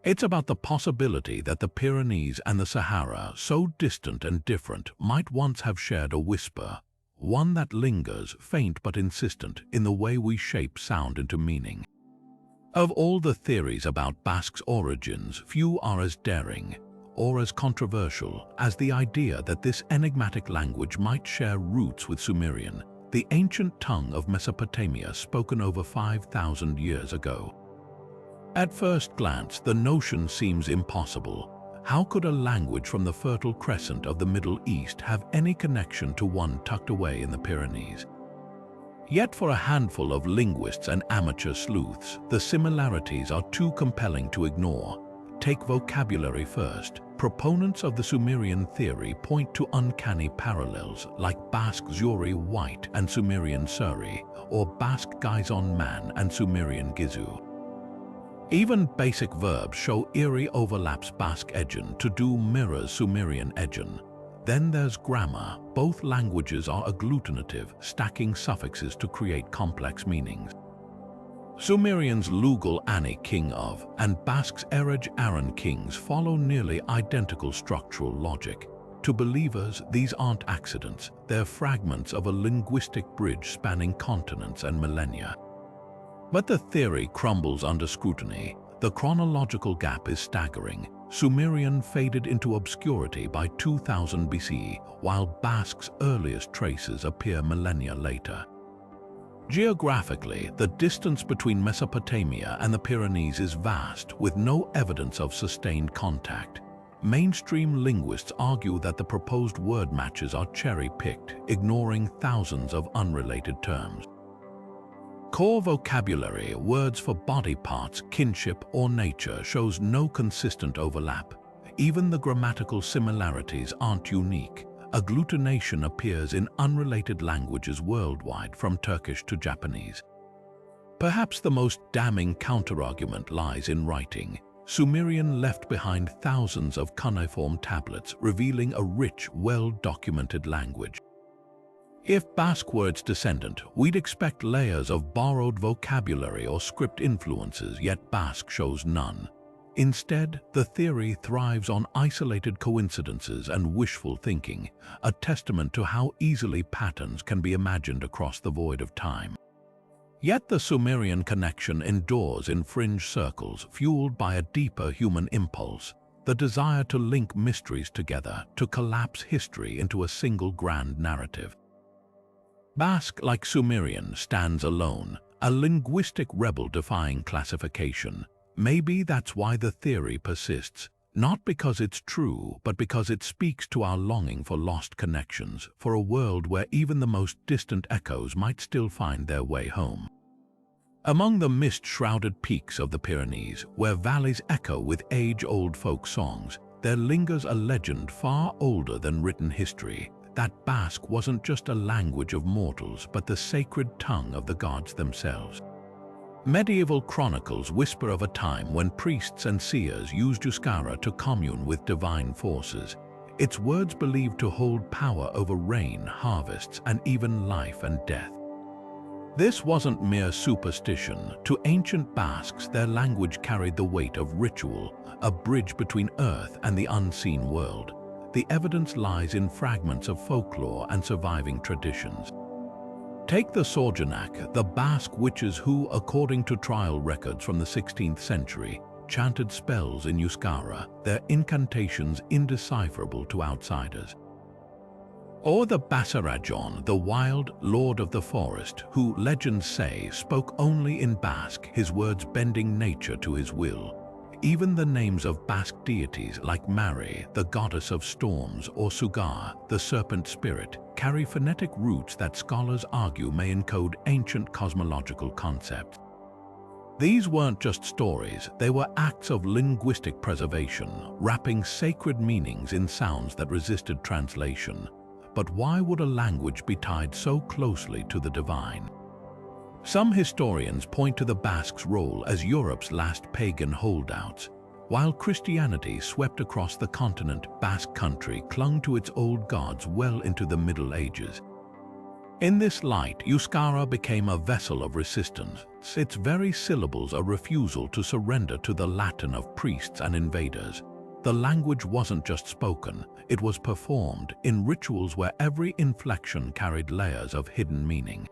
It's about the possibility that the Pyrenees and the Sahara, so distant and different, might once have shared a whisper, one that lingers, faint but insistent, in the way we shape sound into meaning. Of all the theories about Basque's origins, few are as daring or as controversial as the idea that this enigmatic language might share roots with Sumerian, the ancient tongue of Mesopotamia spoken over 5,000 years ago. At first glance, the notion seems impossible. How could a language from the Fertile Crescent of the Middle East have any connection to one tucked away in the Pyrenees? Yet for a handful of linguists and amateur sleuths, the similarities are too compelling to ignore. Take vocabulary first. Proponents of the Sumerian theory point to uncanny parallels like Basque Zuri white and Sumerian Suri, or Basque Gizon man and Sumerian Gizu. Even basic verbs show eerie overlaps. Basque egen, to do, mirrors Sumerian egen. Then there's grammar. Both languages are agglutinative, stacking suffixes to create complex meanings. Sumerian's Lugal Ani, king of, and Basque's Erej Aaron, kings, follow nearly identical structural logic. To believers, these aren't accidents. They're fragments of a linguistic bridge spanning continents and millennia. But the theory crumbles under scrutiny. The chronological gap is staggering. Sumerian faded into obscurity by 2000 BCE, while Basque's earliest traces appear millennia later. Geographically, the distance between Mesopotamia and the Pyrenees is vast, with no evidence of sustained contact. Mainstream linguists argue that the proposed word matches are cherry-picked, ignoring thousands of unrelated terms. Core vocabulary, words for body parts, kinship, or nature, shows no consistent overlap. Even the grammatical similarities aren't unique. Agglutination appears in unrelated languages worldwide, from Turkish to Japanese. Perhaps the most damning counterargument lies in writing. Sumerian left behind thousands of cuneiform tablets, revealing a rich, well-documented language. If Basque were its descendant, we'd expect layers of borrowed vocabulary or script influences, yet Basque shows none. Instead, the theory thrives on isolated coincidences and wishful thinking, a testament to how easily patterns can be imagined across the void of time. Yet the Sumerian connection endures in fringe circles, fueled by a deeper human impulse, the desire to link mysteries together, to collapse history into a single grand narrative. Basque, like Sumerian, stands alone, a linguistic rebel defying classification. Maybe that's why the theory persists, not because it's true, but because it speaks to our longing for lost connections, for a world where even the most distant echoes might still find their way home. Among the mist-shrouded peaks of the Pyrenees, where valleys echo with age-old folk songs, there lingers a legend far older than written history, that Basque wasn't just a language of mortals, but the sacred tongue of the gods themselves. Medieval chronicles whisper of a time when priests and seers used Euskara to commune with divine forces, its words believed to hold power over rain, harvests, and even life and death. This wasn't mere superstition. To ancient Basques, their language carried the weight of ritual, a bridge between earth and the unseen world. The evidence lies in fragments of folklore and surviving traditions. Take the Sorjanak, the Basque witches who, according to trial records from the 16th century, chanted spells in Euskara, their incantations indecipherable to outsiders. Or the Basarajon, the wild lord of the forest, who, legends say, spoke only in Basque, his words bending nature to his will. Even the names of Basque deities like Mare, the goddess of storms, or Sugar, the serpent spirit, carry phonetic roots that scholars argue may encode ancient cosmological concepts. These weren't just stories, they were acts of linguistic preservation, wrapping sacred meanings in sounds that resisted translation. But why would a language be tied so closely to the divine? Some historians point to the Basques' role as Europe's last pagan holdouts. While Christianity swept across the continent, Basque country clung to its old gods well into the Middle Ages. In this light, Euskara became a vessel of resistance, its very syllables a refusal to surrender to the Latin of priests and invaders. The language wasn't just spoken, it was performed in rituals where every inflection carried layers of hidden meaning.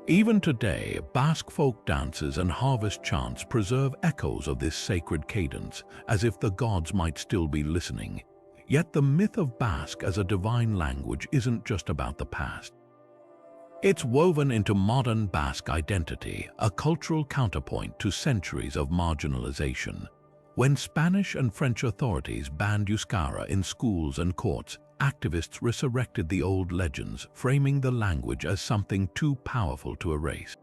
Even today, Basque folk dances and harvest chants preserve echoes of this sacred cadence, as if the gods might still be listening. Yet the myth of Basque as a divine language isn't just about the past. It's woven into modern Basque identity, a cultural counterpoint to centuries of marginalization. When Spanish and French authorities banned Euskara in schools and courts, activists resurrected the old legends, framing the language as something too powerful to erase.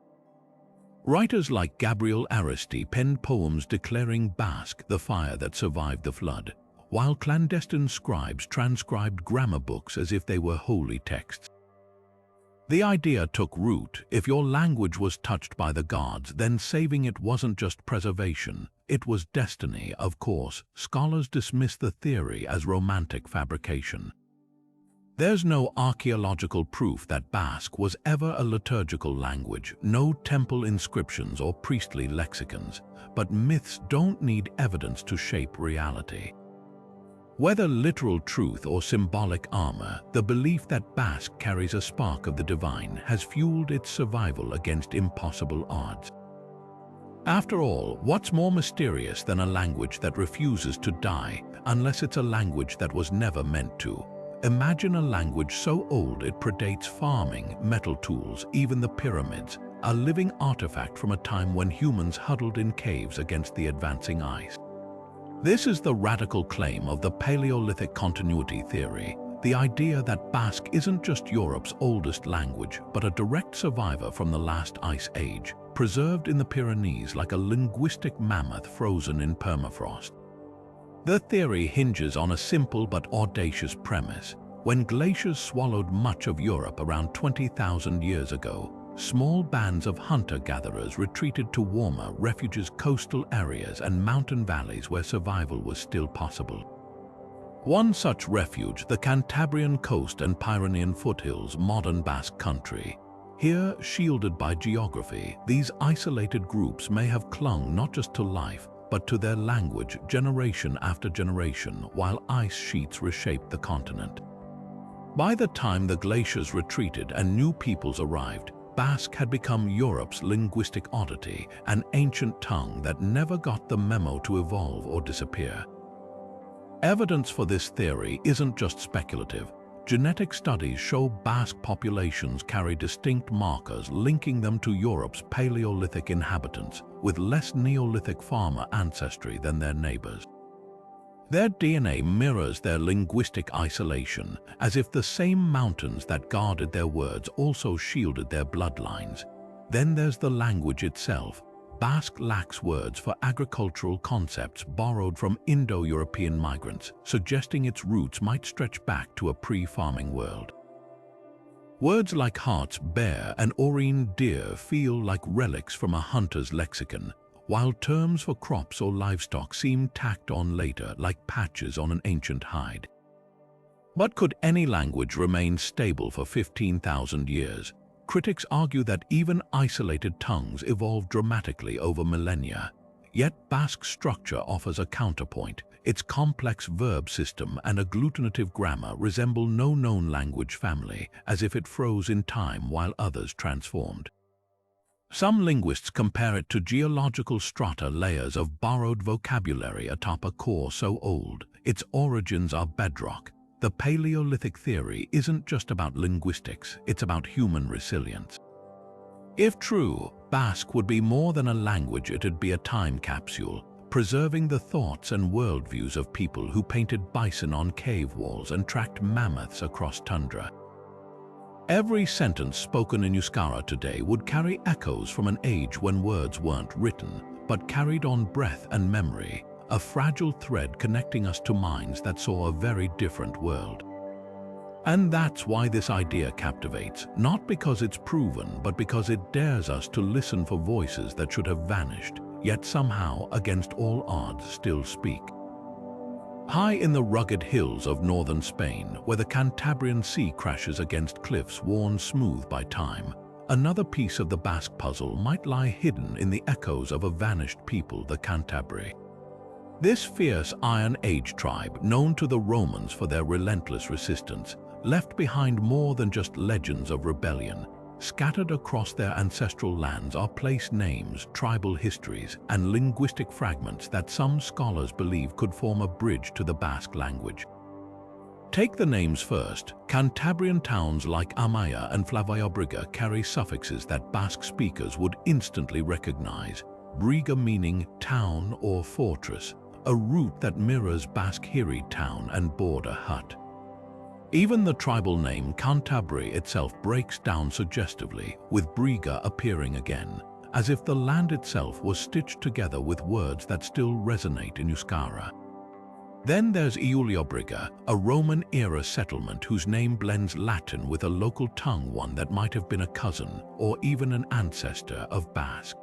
Writers like Gabriel Aristi penned poems declaring Basque the fire that survived the flood, while clandestine scribes transcribed grammar books as if they were holy texts. The idea took root: if your language was touched by the gods, then saving it wasn't just preservation, it was destiny. Of course, scholars dismiss the theory as romantic fabrication. There's no archaeological proof that Basque was ever a liturgical language, no temple inscriptions or priestly lexicons, but myths don't need evidence to shape reality. Whether literal truth or symbolic armor, the belief that Basque carries a spark of the divine has fueled its survival against impossible odds. After all, what's more mysterious than a language that refuses to die unless it's a language that was never meant to? Imagine a language so old it predates farming, metal tools, even the pyramids, a living artifact from a time when humans huddled in caves against the advancing ice. This is the radical claim of the Paleolithic continuity theory, the idea that Basque isn't just Europe's oldest language, but a direct survivor from the last ice age, preserved in the Pyrenees like a linguistic mammoth frozen in permafrost. The theory hinges on a simple but audacious premise. When glaciers swallowed much of Europe around 20,000 years ago, small bands of hunter-gatherers retreated to warmer, refugious coastal areas and mountain valleys where survival was still possible. One such refuge, the Cantabrian coast and Pyrenean foothills, modern Basque country. Here, shielded by geography, these isolated groups may have clung not just to life, but to their language generation after generation, while ice sheets reshaped the continent. By the time the glaciers retreated and new peoples arrived, Basque had become Europe's linguistic oddity, an ancient tongue that never got the memo to evolve or disappear. Evidence for this theory isn't just speculative. Genetic studies show Basque populations carry distinct markers linking them to Europe's Paleolithic inhabitants, with less Neolithic farmer ancestry than their neighbors. Their DNA mirrors their linguistic isolation, as if the same mountains that guarded their words also shielded their bloodlines. Then there's the language itself. Basque lacks words for agricultural concepts borrowed from Indo-European migrants, suggesting its roots might stretch back to a pre-farming world. Words like hart's bear and aurine deer feel like relics from a hunter's lexicon, while terms for crops or livestock seem tacked on later like patches on an ancient hide. But could any language remain stable for 15,000 years? Critics argue that even isolated tongues evolve dramatically over millennia. Yet Basque's structure offers a counterpoint. Its complex verb system and agglutinative grammar resemble no known language family, as if it froze in time while others transformed. Some linguists compare it to geological strata layers of borrowed vocabulary atop a core so old, its origins are bedrock. The Paleolithic theory isn't just about linguistics, it's about human resilience. If true, Basque would be more than a language, it'd be a time capsule, preserving the thoughts and worldviews of people who painted bison on cave walls and tracked mammoths across tundra. Every sentence spoken in Euskara today would carry echoes from an age when words weren't written, but carried on breath and memory, a fragile thread connecting us to minds that saw a very different world. And that's why this idea captivates, not because it's proven, but because it dares us to listen for voices that should have vanished, yet somehow, against all odds, still speak. High in the rugged hills of northern Spain, where the Cantabrian Sea crashes against cliffs worn smooth by time, another piece of the Basque puzzle might lie hidden in the echoes of a vanished people, the Cantabri. This fierce Iron Age tribe, known to the Romans for their relentless resistance, left behind more than just legends of rebellion. Scattered across their ancestral lands are place names, tribal histories, and linguistic fragments that some scholars believe could form a bridge to the Basque language. Take the names first. Cantabrian towns like Amaya and Flavaiobriga carry suffixes that Basque speakers would instantly recognize. Briga meaning town or fortress, a root that mirrors Basque Hiri town and border hut. Even the tribal name Cantabria itself breaks down suggestively, with Briga appearing again, as if the land itself was stitched together with words that still resonate in Euskara. Then there's Iuliobriga, a Roman-era settlement whose name blends Latin with a local tongue, one that might have been a cousin or even an ancestor of Basque.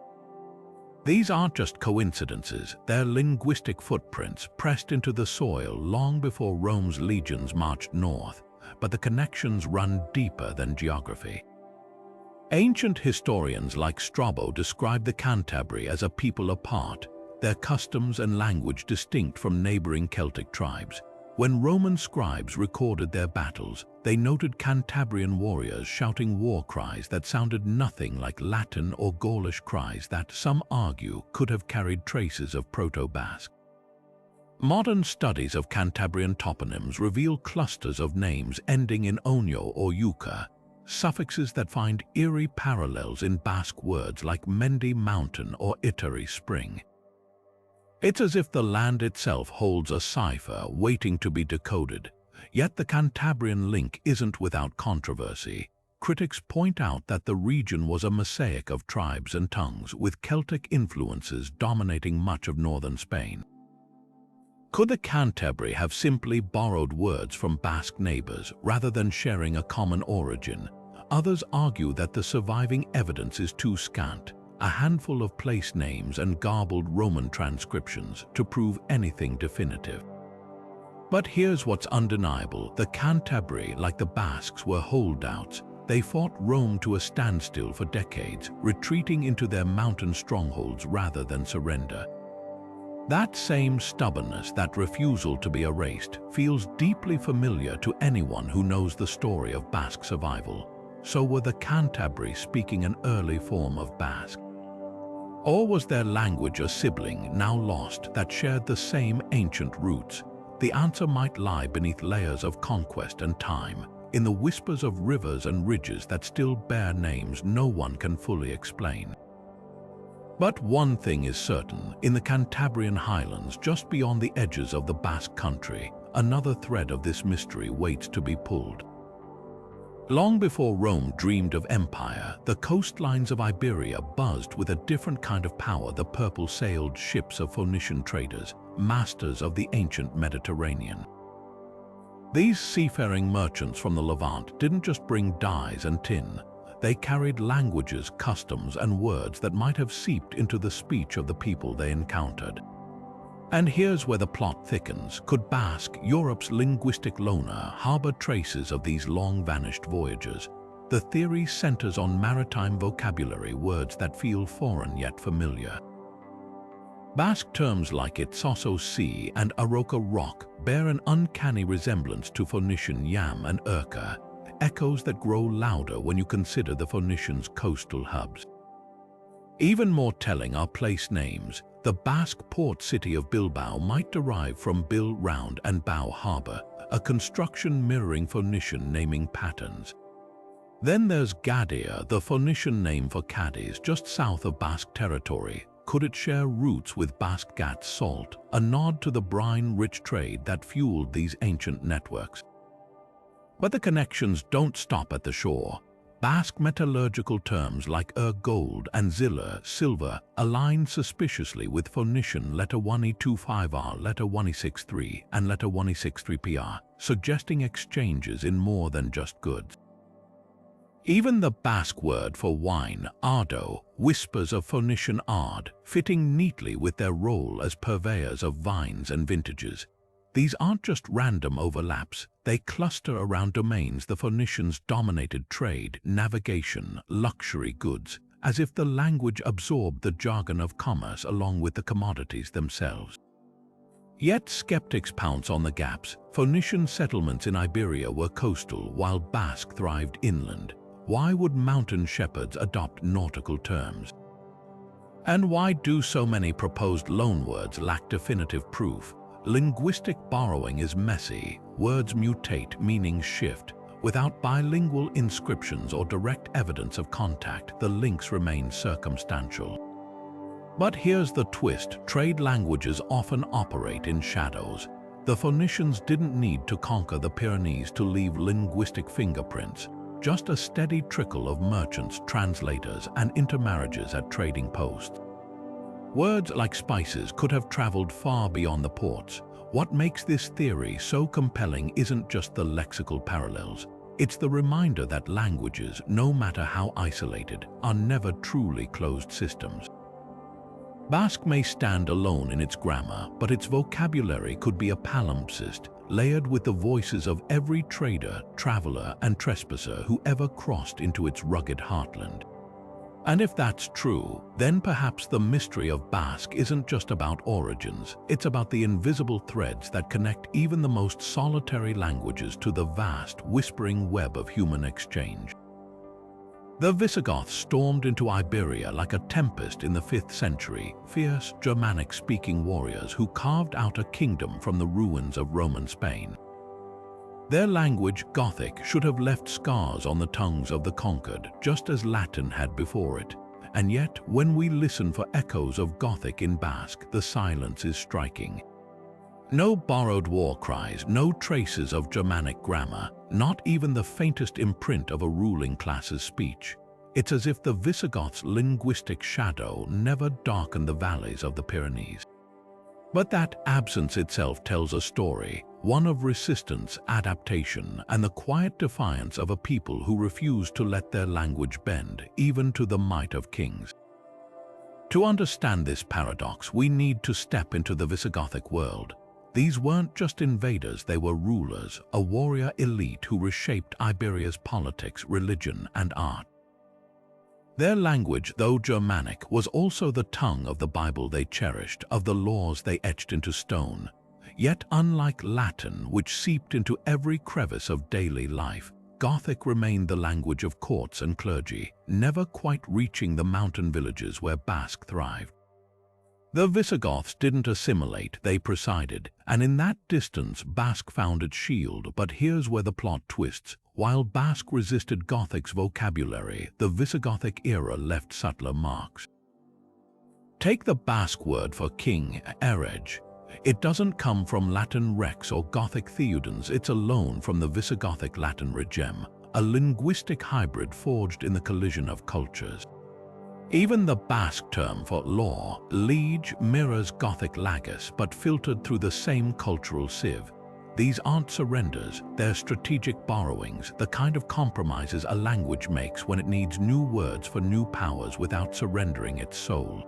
These aren't just coincidences, they're linguistic footprints pressed into the soil long before Rome's legions marched north, but the connections run deeper than geography. Ancient historians like Strabo describe the Cantabri as a people apart, their customs and language distinct from neighboring Celtic tribes. When Roman scribes recorded their battles, they noted Cantabrian warriors shouting war cries that sounded nothing like Latin or Gaulish cries that, some argue, could have carried traces of Proto-Basque. Modern studies of Cantabrian toponyms reveal clusters of names ending in onyo or yuca, suffixes that find eerie parallels in Basque words like Mendi mountain or Itari spring. It's as if the land itself holds a cipher waiting to be decoded. Yet the Cantabrian link isn't without controversy. Critics point out that the region was a mosaic of tribes and tongues, with Celtic influences dominating much of northern Spain. Could the Cantabri have simply borrowed words from Basque neighbors rather than sharing a common origin? Others argue that the surviving evidence is too scant, a handful of place names and garbled Roman transcriptions to prove anything definitive. But here's what's undeniable: the Cantabri, like the Basques, were holdouts. They fought Rome to a standstill for decades, retreating into their mountain strongholds rather than surrender. That same stubbornness, that refusal to be erased, feels deeply familiar to anyone who knows the story of Basque survival. So were the Cantabri speaking an early form of Basque? Or was their language a sibling, now lost, that shared the same ancient roots? The answer might lie beneath layers of conquest and time, in the whispers of rivers and ridges that still bear names no one can fully explain. But one thing is certain: in the Cantabrian highlands, just beyond the edges of the Basque country, another thread of this mystery waits to be pulled. Long before Rome dreamed of empire, the coastlines of Iberia buzzed with a different kind of power: the purple-sailed ships of Phoenician traders, masters of the ancient Mediterranean. These seafaring merchants from the Levant didn't just bring dyes and tin. They carried languages, customs, and words that might have seeped into the speech of the people they encountered. And here's where the plot thickens. Could Basque, Europe's linguistic loner, harbor traces of these long-vanished voyagers? The theory centers on maritime vocabulary, words that feel foreign yet familiar. Basque terms like Itsoso sea and Aroca rock bear an uncanny resemblance to Phoenician yam and urca, echoes that grow louder when you consider the Phoenicians' coastal hubs. Even more telling are place names. The Basque port city of Bilbao might derive from Bil round and Bao harbor, a construction mirroring Phoenician naming patterns. Then there's Gadir, the Phoenician name for Cadiz, just south of Basque territory. Could it share roots with Basque Gat salt, a nod to the brine-rich trade that fueled these ancient networks? But the connections don't stop at the shore. Basque metallurgical terms like gold and ziller, silver, align suspiciously with Phoenician letter 1E25R, letter 1E63, and letter 1E63PR, suggesting exchanges in more than just goods. Even the Basque word for wine, ardo, whispers of Phoenician ard, fitting neatly with their role as purveyors of vines and vintages. These aren't just random overlaps, they cluster around domains the Phoenicians dominated: trade, navigation, luxury goods, as if the language absorbed the jargon of commerce along with the commodities themselves. Yet skeptics pounce on the gaps. Phoenician settlements in Iberia were coastal, while Basque thrived inland. Why would mountain shepherds adopt nautical terms? And why do so many proposed loanwords lack definitive proof? Linguistic borrowing is messy. Words mutate, meanings shift. Without bilingual inscriptions or direct evidence of contact, the links remain circumstantial. But here's the twist: trade languages often operate in shadows. The Phoenicians didn't need to conquer the Pyrenees to leave linguistic fingerprints. Just a steady trickle of merchants, translators, and intermarriages at trading posts. Words like spices could have traveled far beyond the ports. What makes this theory so compelling isn't just the lexical parallels. It's the reminder that languages, no matter how isolated, are never truly closed systems. Basque may stand alone in its grammar, but its vocabulary could be a palimpsest, layered with the voices of every trader, traveler, and trespasser who ever crossed into its rugged heartland. And if that's true, then perhaps the mystery of Basque isn't just about origins, it's about the invisible threads that connect even the most solitary languages to the vast, whispering web of human exchange. The Visigoths stormed into Iberia like a tempest in the 5th century, fierce Germanic-speaking warriors who carved out a kingdom from the ruins of Roman Spain. Their language, Gothic, should have left scars on the tongues of the conquered, just as Latin had before it. And yet, when we listen for echoes of Gothic in Basque, the silence is striking. No borrowed war cries, no traces of Germanic grammar, not even the faintest imprint of a ruling class's speech. It's as if the Visigoths' linguistic shadow never darkened the valleys of the Pyrenees. But that absence itself tells a story, one of resistance, adaptation, and the quiet defiance of a people who refuse to let their language bend, even to the might of kings. To understand this paradox, we need to step into the Visigothic world. These weren't just invaders, they were rulers, a warrior elite who reshaped Iberia's politics, religion, and art. Their language, though Germanic, was also the tongue of the Bible they cherished, of the laws they etched into stone. Yet unlike Latin, which seeped into every crevice of daily life, Gothic remained the language of courts and clergy, never quite reaching the mountain villages where Basque thrived. The Visigoths didn't assimilate, they presided, and in that distance Basque found its shield. But here's where the plot twists. While Basque resisted Gothic's vocabulary, the Visigothic era left subtler marks. Take the Basque word for king, erege. It doesn't come from Latin rex or Gothic theudens, it's a loan from the Visigothic Latin regem, a linguistic hybrid forged in the collision of cultures. Even the Basque term for law, liege, mirrors Gothic lagus, but filtered through the same cultural sieve. These aren't surrenders, they're strategic borrowings, the kind of compromises a language makes when it needs new words for new powers without surrendering its soul.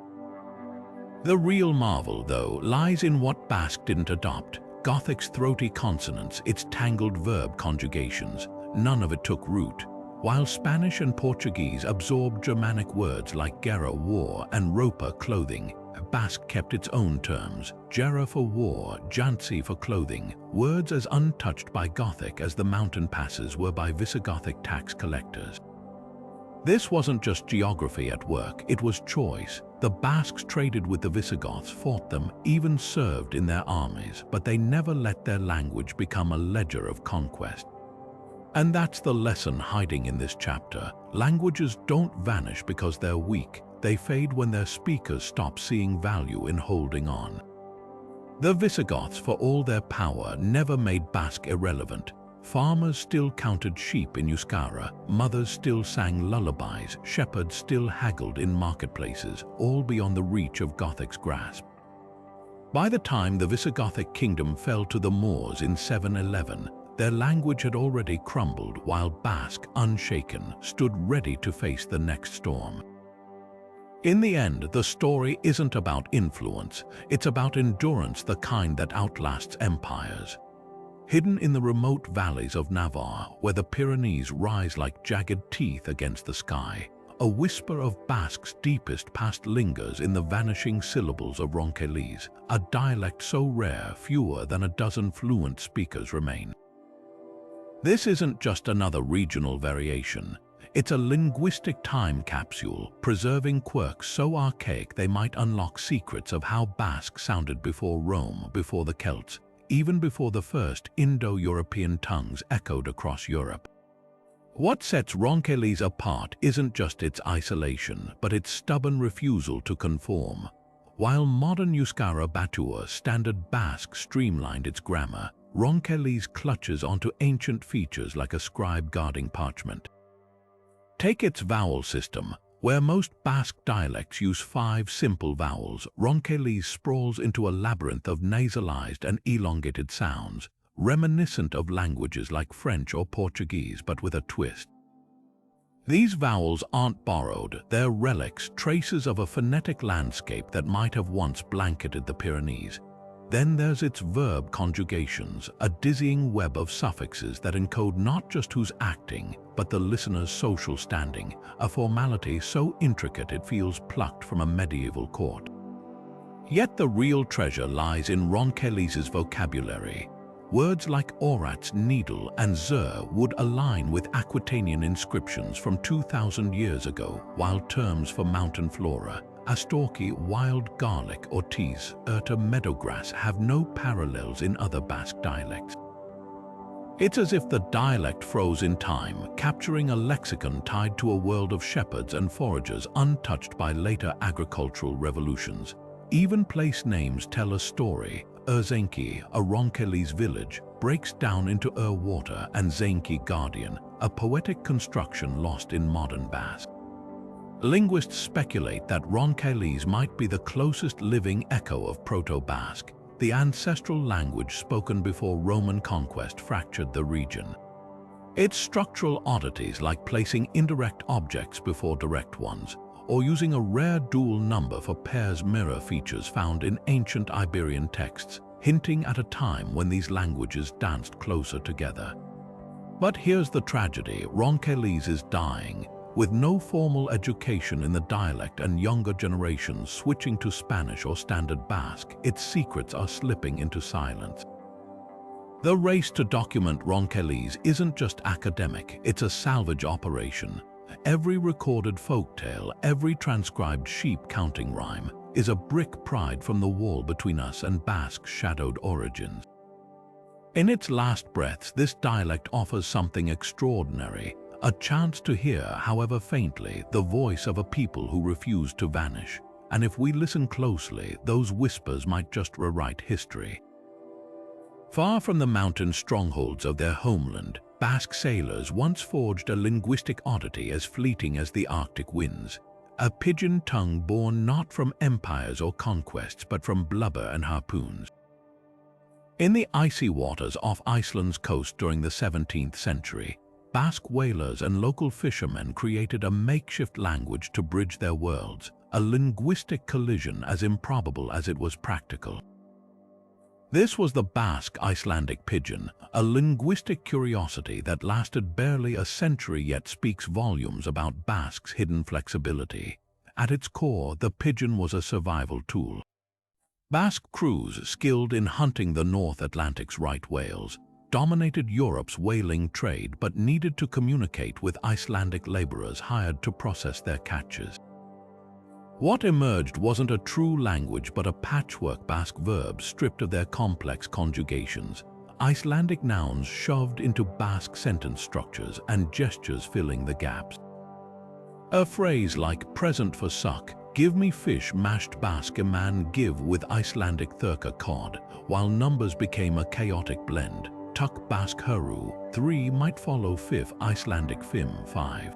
The real marvel, though, lies in what Basque didn't adopt. Gothic's throaty consonants, its tangled verb conjugations, none of it took root. While Spanish and Portuguese absorbed Germanic words like guerra, war, and ropa, clothing, Basque kept its own terms, gera for war, jansi for clothing, words as untouched by Gothic as the mountain passes were by Visigothic tax collectors. This wasn't just geography at work, it was choice. The Basques traded with the Visigoths, fought them, even served in their armies, but they never let their language become a ledger of conquest. And that's the lesson hiding in this chapter. Languages don't vanish because they're weak. They fade when their speakers stop seeing value in holding on. The Visigoths, for all their power, never made Basque irrelevant. Farmers still counted sheep in Euskara, mothers still sang lullabies, shepherds still haggled in marketplaces, all beyond the reach of Gothic's grasp. By the time the Visigothic kingdom fell to the Moors in 711, their language had already crumbled, while Basque, unshaken, stood ready to face the next storm. In the end, the story isn't about influence, it's about endurance, the kind that outlasts empires. Hidden in the remote valleys of Navarre, where the Pyrenees rise like jagged teeth against the sky, a whisper of Basque's deepest past lingers in the vanishing syllables of Roncalese, a dialect so rare fewer than a dozen fluent speakers remain. This isn't just another regional variation. It's a linguistic time capsule, preserving quirks so archaic they might unlock secrets of how Basque sounded before Rome, before the Celts, even before the first Indo-European tongues echoed across Europe. What sets Roncalese apart isn't just its isolation, but its stubborn refusal to conform. While modern Euskara Batua standard Basque streamlined its grammar, Roncalese clutches onto ancient features like a scribe guarding parchment. Take its vowel system. Where most Basque dialects use 5 simple vowels, Roncalese sprawls into a labyrinth of nasalized and elongated sounds, reminiscent of languages like French or Portuguese, but with a twist. These vowels aren't borrowed, they're relics, traces of a phonetic landscape that might have once blanketed the Pyrenees. Then there's its verb conjugations, a dizzying web of suffixes that encode not just who's acting, but the listener's social standing, a formality so intricate it feels plucked from a medieval court. Yet the real treasure lies in Roncalese's vocabulary. Words like orat's needle and zur would align with Aquitanian inscriptions from 2,000 years ago, while terms for mountain flora, astorki, wild garlic, ortiz, erta, meadowgrass have no parallels in other Basque dialects. It's as if the dialect froze in time, capturing a lexicon tied to a world of shepherds and foragers untouched by later agricultural revolutions. Even place names tell a story. Urzenki, a Roncalese village, breaks down into water, and Zenki guardian, a poetic construction lost in modern Basque. Linguists speculate that Roncalese might be the closest living echo of Proto-Basque, the ancestral language spoken before Roman conquest fractured the region. Its structural oddities, like placing indirect objects before direct ones, or using a rare dual number for pairs, mirror features found in ancient Iberian texts, hinting at a time when these languages danced closer together. But here's the tragedy: Roncalese is dying. With no formal education in the dialect and younger generations switching to Spanish or Standard Basque, its secrets are slipping into silence. The race to document Roncalese isn't just academic, it's a salvage operation. Every recorded folktale, every transcribed sheep counting rhyme, is a brick pried from the wall between us and Basque's shadowed origins. In its last breaths, this dialect offers something extraordinary, a chance to hear, however faintly, the voice of a people who refuse to vanish. And if we listen closely, those whispers might just rewrite history. Far from the mountain strongholds of their homeland, Basque sailors once forged a linguistic oddity as fleeting as the Arctic winds, a pidgin tongue born not from empires or conquests but from blubber and harpoons. In the icy waters off Iceland's coast during the 17th century, Basque whalers and local fishermen created a makeshift language to bridge their worlds, a linguistic collision as improbable as it was practical. This was the Basque-Icelandic pidgin, a linguistic curiosity that lasted barely a century yet speaks volumes about Basque's hidden flexibility. At its core, the pidgin was a survival tool. Basque crews, skilled in hunting the North Atlantic's right whales, dominated Europe's whaling trade but needed to communicate with Icelandic laborers hired to process their catches. What emerged wasn't a true language but a patchwork Basque verbs stripped of their complex conjugations, Icelandic nouns shoved into Basque sentence structures and gestures filling the gaps. A phrase like present for suck, give me fish mashed Basque man give with Icelandic thurka cod, while numbers became a chaotic blend. Tuck Basque haru, 3 might follow fifth Icelandic fim 5.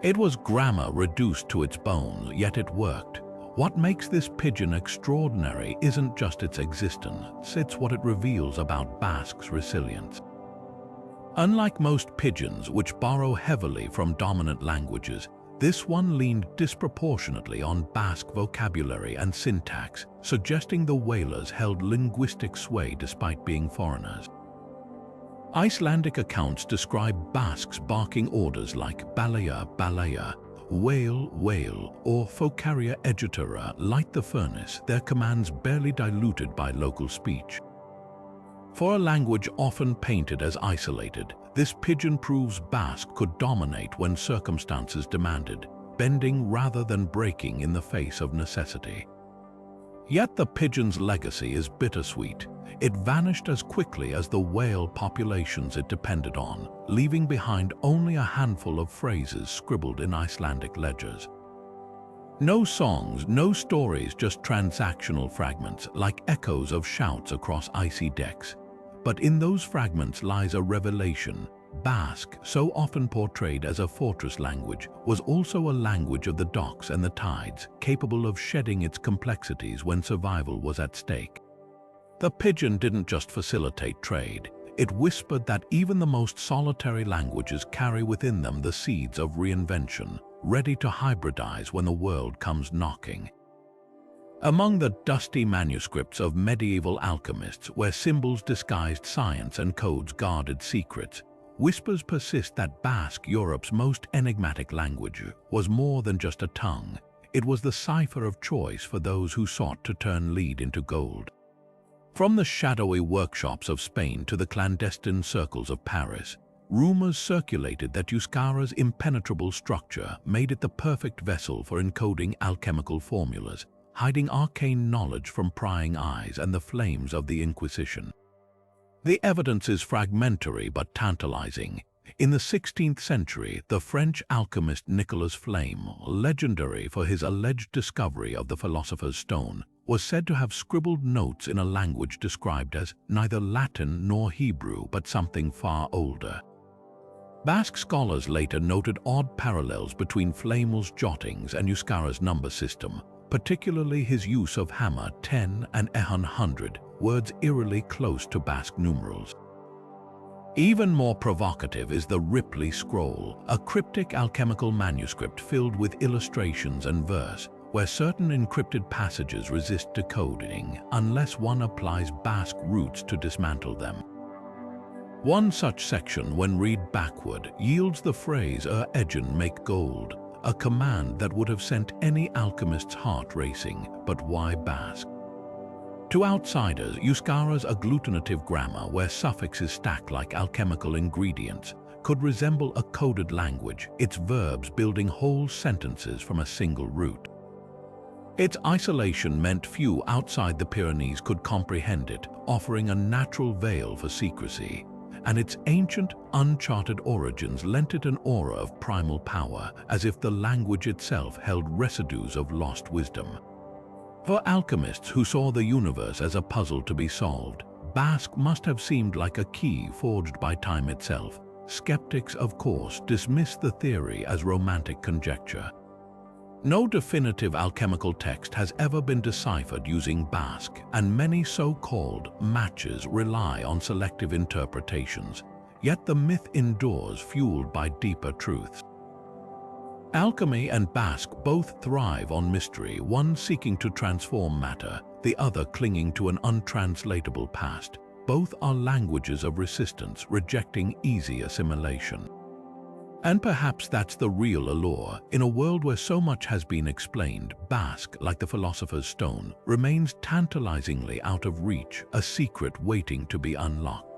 It was grammar reduced to its bones, yet it worked. What makes this pidgin extraordinary isn't just its existence, it's what it reveals about Basque's resilience. Unlike most pidgins, which borrow heavily from dominant languages, this one leaned disproportionately on Basque vocabulary and syntax, suggesting the whalers held linguistic sway despite being foreigners. Icelandic accounts describe Basques barking orders like balaya, balaya, whale, whale, or focaria egitura, light the furnace, their commands barely diluted by local speech. For a language often painted as isolated, this pidgin proves Basque could dominate when circumstances demanded, bending rather than breaking in the face of necessity. Yet the pidgin's legacy is bittersweet. It vanished as quickly as the whale populations it depended on, leaving behind only a handful of phrases scribbled in Icelandic ledgers. No songs, no stories, just transactional fragments, like echoes of shouts across icy decks. But in those fragments lies a revelation. Basque, so often portrayed as a fortress language, was also a language of the docks and the tides, capable of shedding its complexities when survival was at stake. The pidgin didn't just facilitate trade, it whispered that even the most solitary languages carry within them the seeds of reinvention, ready to hybridize when the world comes knocking. Among the dusty manuscripts of medieval alchemists, where symbols disguised science and codes guarded secrets, whispers persist that Basque, Europe's most enigmatic language, was more than just a tongue. It was the cipher of choice for those who sought to turn lead into gold. From the shadowy workshops of Spain to the clandestine circles of Paris, rumors circulated that Euskara's impenetrable structure made it the perfect vessel for encoding alchemical formulas, hiding arcane knowledge from prying eyes and the flames of the Inquisition. The evidence is fragmentary but tantalizing. In the 16th century, the French alchemist Nicolas Flamel, legendary for his alleged discovery of the philosopher's stone, was said to have scribbled notes in a language described as neither Latin nor Hebrew but something far older. Basque scholars later noted odd parallels between Flamel's jottings and Euskara's number system, particularly his use of hammer 10 and ehun 100, words eerily close to Basque numerals. Even more provocative is the Ripley Scroll, a cryptic alchemical manuscript filled with illustrations and verse, where certain encrypted passages resist decoding unless one applies Basque roots to dismantle them. One such section, when read backward, yields the phrase "egen make gold," a command that would have sent any alchemist's heart racing, but why Basque? To outsiders, Euskara's agglutinative grammar, where suffixes stack like alchemical ingredients, could resemble a coded language, its verbs building whole sentences from a single root. Its isolation meant few outside the Pyrenees could comprehend it, offering a natural veil for secrecy, and its ancient, uncharted origins lent it an aura of primal power, as if the language itself held residues of lost wisdom. For alchemists who saw the universe as a puzzle to be solved, Basque must have seemed like a key forged by time itself. Skeptics, of course, dismissed the theory as romantic conjecture. No definitive alchemical text has ever been deciphered using Basque, and many so-called matches rely on selective interpretations. Yet the myth endures, fueled by deeper truths. Alchemy and Basque both thrive on mystery, one seeking to transform matter, the other clinging to an untranslatable past. Both are languages of resistance, rejecting easy assimilation. And perhaps that's the real allure. In a world where so much has been explained, Basque, like the philosopher's stone, remains tantalizingly out of reach, a secret waiting to be unlocked.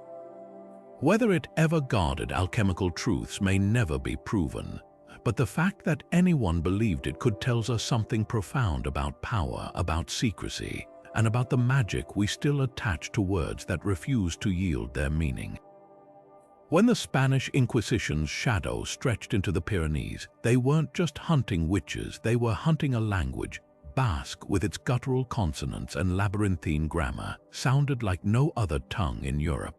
Whether it ever guarded alchemical truths may never be proven, but the fact that anyone believed it could tells us something profound about power, about secrecy, and about the magic we still attach to words that refuse to yield their meaning. When the Spanish Inquisition's shadow stretched into the Pyrenees, they weren't just hunting witches, they were hunting a language. Basque, with its guttural consonants and labyrinthine grammar, sounded like no other tongue in Europe.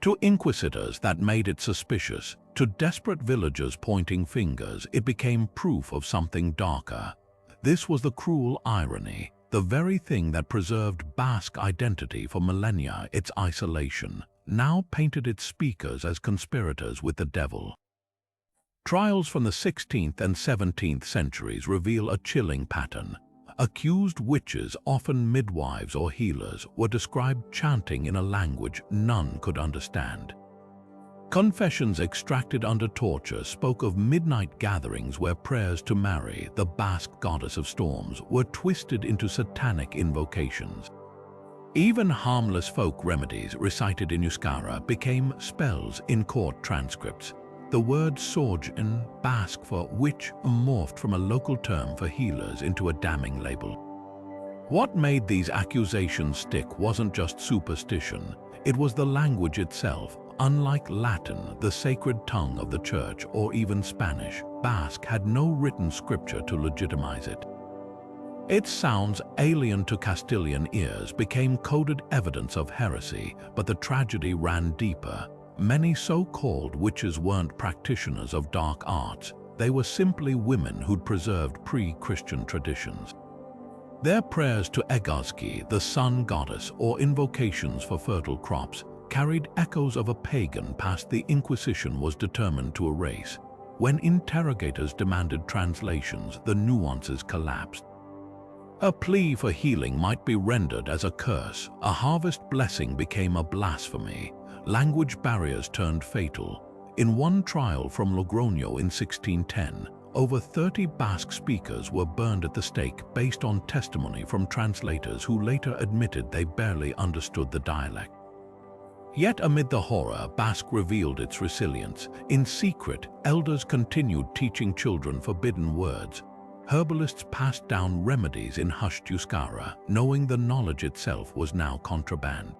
To inquisitors, that made it suspicious. To desperate villagers pointing fingers, it became proof of something darker. This was the cruel irony, the very thing that preserved Basque identity for millennia, its isolation, now painted its speakers as conspirators with the devil. Trials from the 16th and 17th centuries reveal a chilling pattern. Accused witches, often midwives or healers, were described chanting in a language none could understand. Confessions extracted under torture spoke of midnight gatherings where prayers to Mary, the Basque goddess of storms, were twisted into satanic invocations. Even harmless folk remedies recited in Euskara became spells in court transcripts. The word sorgen, Basque for witch, morphed from a local term for healers into a damning label. What made these accusations stick wasn't just superstition, it was the language itself. Unlike Latin, the sacred tongue of the Church, or even Spanish, Basque had no written scripture to legitimize it. Its sounds, alien to Castilian ears, became coded evidence of heresy, but the tragedy ran deeper. Many so-called witches weren't practitioners of dark arts, they were simply women who'd preserved pre-Christian traditions. Their prayers to Egazki, the sun goddess, or invocations for fertile crops, carried echoes of a pagan past the Inquisition was determined to erase. When interrogators demanded translations, the nuances collapsed. A plea for healing might be rendered as a curse, a harvest blessing became a blasphemy, language barriers turned fatal. In one trial from Logroño in 1610, over 30 Basque speakers were burned at the stake based on testimony from translators who later admitted they barely understood the dialect. Yet amid the horror, Basque revealed its resilience. In secret, elders continued teaching children forbidden words. Herbalists passed down remedies in hushed Euskara, knowing the knowledge itself was now contraband.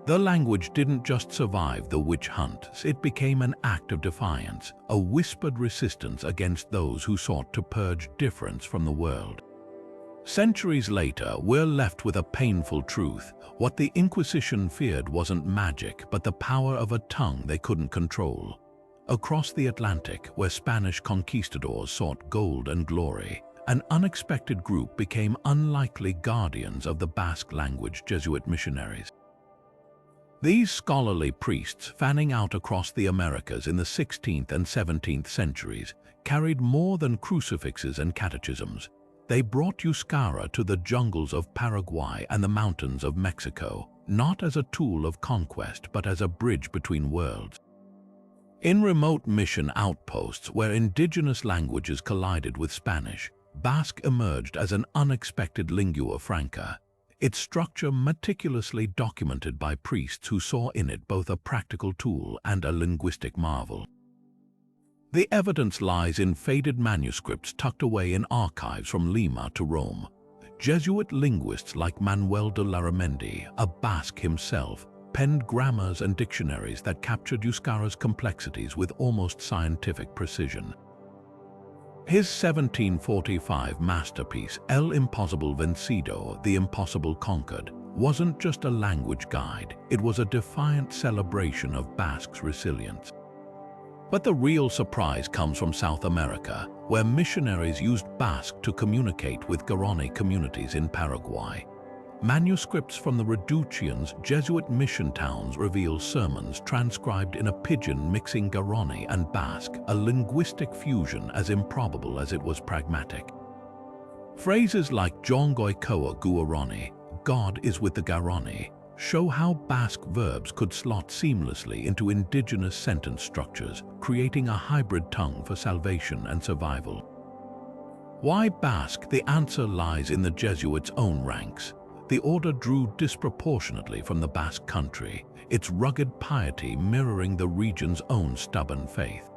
The language didn't just survive the witch hunts, it became an act of defiance, a whispered resistance against those who sought to purge difference from the world. Centuries later, we're left with a painful truth. What the Inquisition feared wasn't magic, but the power of a tongue they couldn't control. Across the Atlantic, where Spanish conquistadors sought gold and glory, an unexpected group became unlikely guardians of the Basque language, Jesuit missionaries. These scholarly priests, fanning out across the Americas in the 16th and 17th centuries, carried more than crucifixes and catechisms. They brought Euskara to the jungles of Paraguay and the mountains of Mexico, not as a tool of conquest but as a bridge between worlds. In remote mission outposts where indigenous languages collided with Spanish, Basque emerged as an unexpected lingua franca, its structure meticulously documented by priests who saw in it both a practical tool and a linguistic marvel. The evidence lies in faded manuscripts tucked away in archives from Lima to Rome. Jesuit linguists like Manuel de Larramendi, a Basque himself, penned grammars and dictionaries that captured Euskara's complexities with almost scientific precision. His 1745 masterpiece, El Imposible Vencido, The Impossible Conquered, wasn't just a language guide, it was a defiant celebration of Basque's resilience. But the real surprise comes from South America, where missionaries used Basque to communicate with Guarani communities in Paraguay. Manuscripts from the Reducians' Jesuit mission towns reveal sermons transcribed in a pidgin mixing Guarani and Basque, a linguistic fusion as improbable as it was pragmatic. Phrases like Jongoy Koa Guarani, God is with the Guarani, show how Basque verbs could slot seamlessly into indigenous sentence structures, creating a hybrid tongue for salvation and survival. Why Basque? The answer lies in the Jesuits' own ranks. The order drew disproportionately from the Basque country, its rugged piety mirroring the region's own stubborn faith.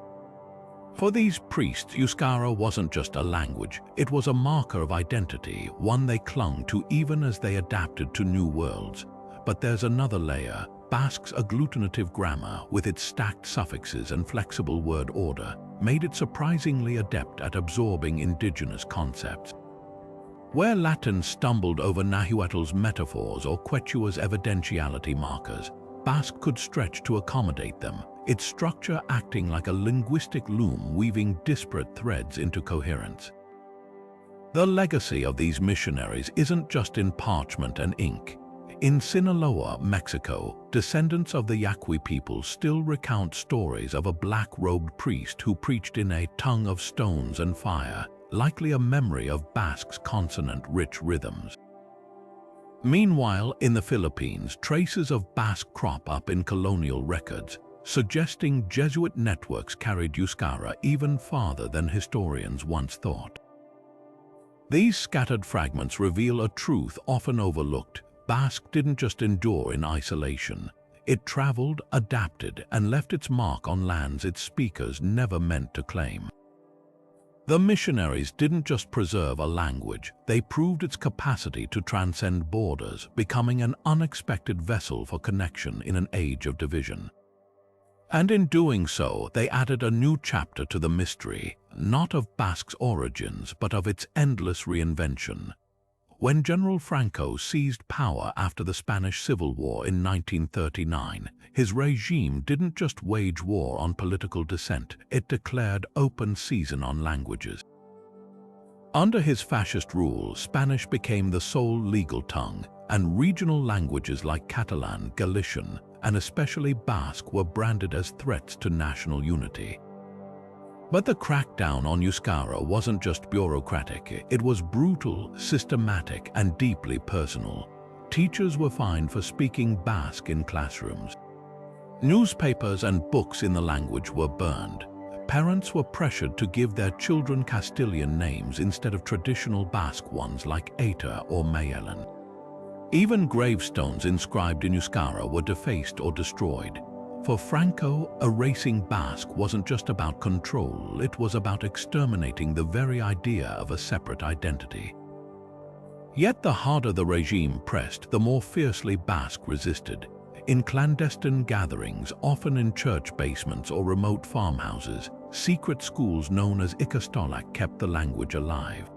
For these priests, Euskara wasn't just a language, it was a marker of identity, one they clung to even as they adapted to new worlds. But there's another layer. Basque's agglutinative grammar, with its stacked suffixes and flexible word order, made it surprisingly adept at absorbing indigenous concepts. Where Latin stumbled over Nahuatl's metaphors or Quechua's evidentiality markers, Basque could stretch to accommodate them, its structure acting like a linguistic loom weaving disparate threads into coherence. The legacy of these missionaries isn't just in parchment and ink. In Sinaloa, Mexico, descendants of the Yaqui people still recount stories of a black-robed priest who preached in a tongue of stones and fire, likely a memory of Basque's consonant-rich rhythms. Meanwhile, in the Philippines, traces of Basque crop up in colonial records, suggesting Jesuit networks carried Euskara even farther than historians once thought. These scattered fragments reveal a truth often overlooked. Basque didn't just endure in isolation. It traveled, adapted, and left its mark on lands its speakers never meant to claim. The missionaries didn't just preserve a language, they proved its capacity to transcend borders, becoming an unexpected vessel for connection in an age of division. And in doing so, they added a new chapter to the mystery, not of Basque's origins, but of its endless reinvention. When General Franco seized power after the Spanish Civil War in 1939, his regime didn't just wage war on political dissent, it declared open season on languages. Under his fascist rule, Spanish became the sole legal tongue, and regional languages like Catalan, Galician, and especially Basque were branded as threats to national unity. But the crackdown on Euskara wasn't just bureaucratic, it was brutal, systematic, and deeply personal. Teachers were fined for speaking Basque in classrooms. Newspapers and books in the language were burned. Parents were pressured to give their children Castilian names instead of traditional Basque ones like Eta or Mayelen. Even gravestones inscribed in Euskara were defaced or destroyed. For Franco, erasing Basque wasn't just about control, it was about exterminating the very idea of a separate identity. Yet the harder the regime pressed, the more fiercely Basque resisted. In clandestine gatherings, often in church basements or remote farmhouses, secret schools known as Ikastolak kept the language alive.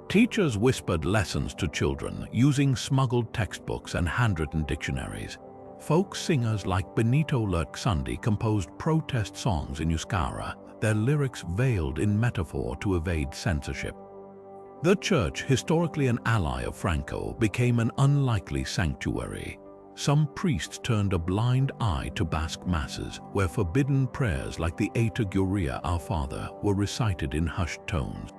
Teachers whispered lessons to children, using smuggled textbooks and handwritten dictionaries. Folk singers like Benito Lertxundi composed protest songs in Euskara, their lyrics veiled in metaphor to evade censorship. The church, historically an ally of Franco, became an unlikely sanctuary. Some priests turned a blind eye to Basque masses, where forbidden prayers like the Eta Guria Our Father were recited in hushed tones.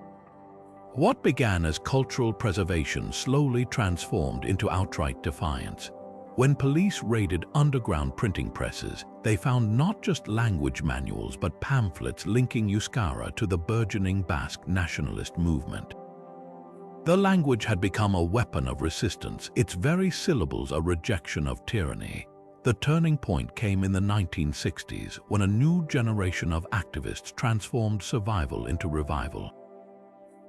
What began as cultural preservation slowly transformed into outright defiance. When police raided underground printing presses, they found not just language manuals but pamphlets linking Euskara to the burgeoning Basque nationalist movement. The language had become a weapon of resistance, its very syllables a rejection of tyranny. The turning point came in the 1960s, when a new generation of activists transformed survival into revival.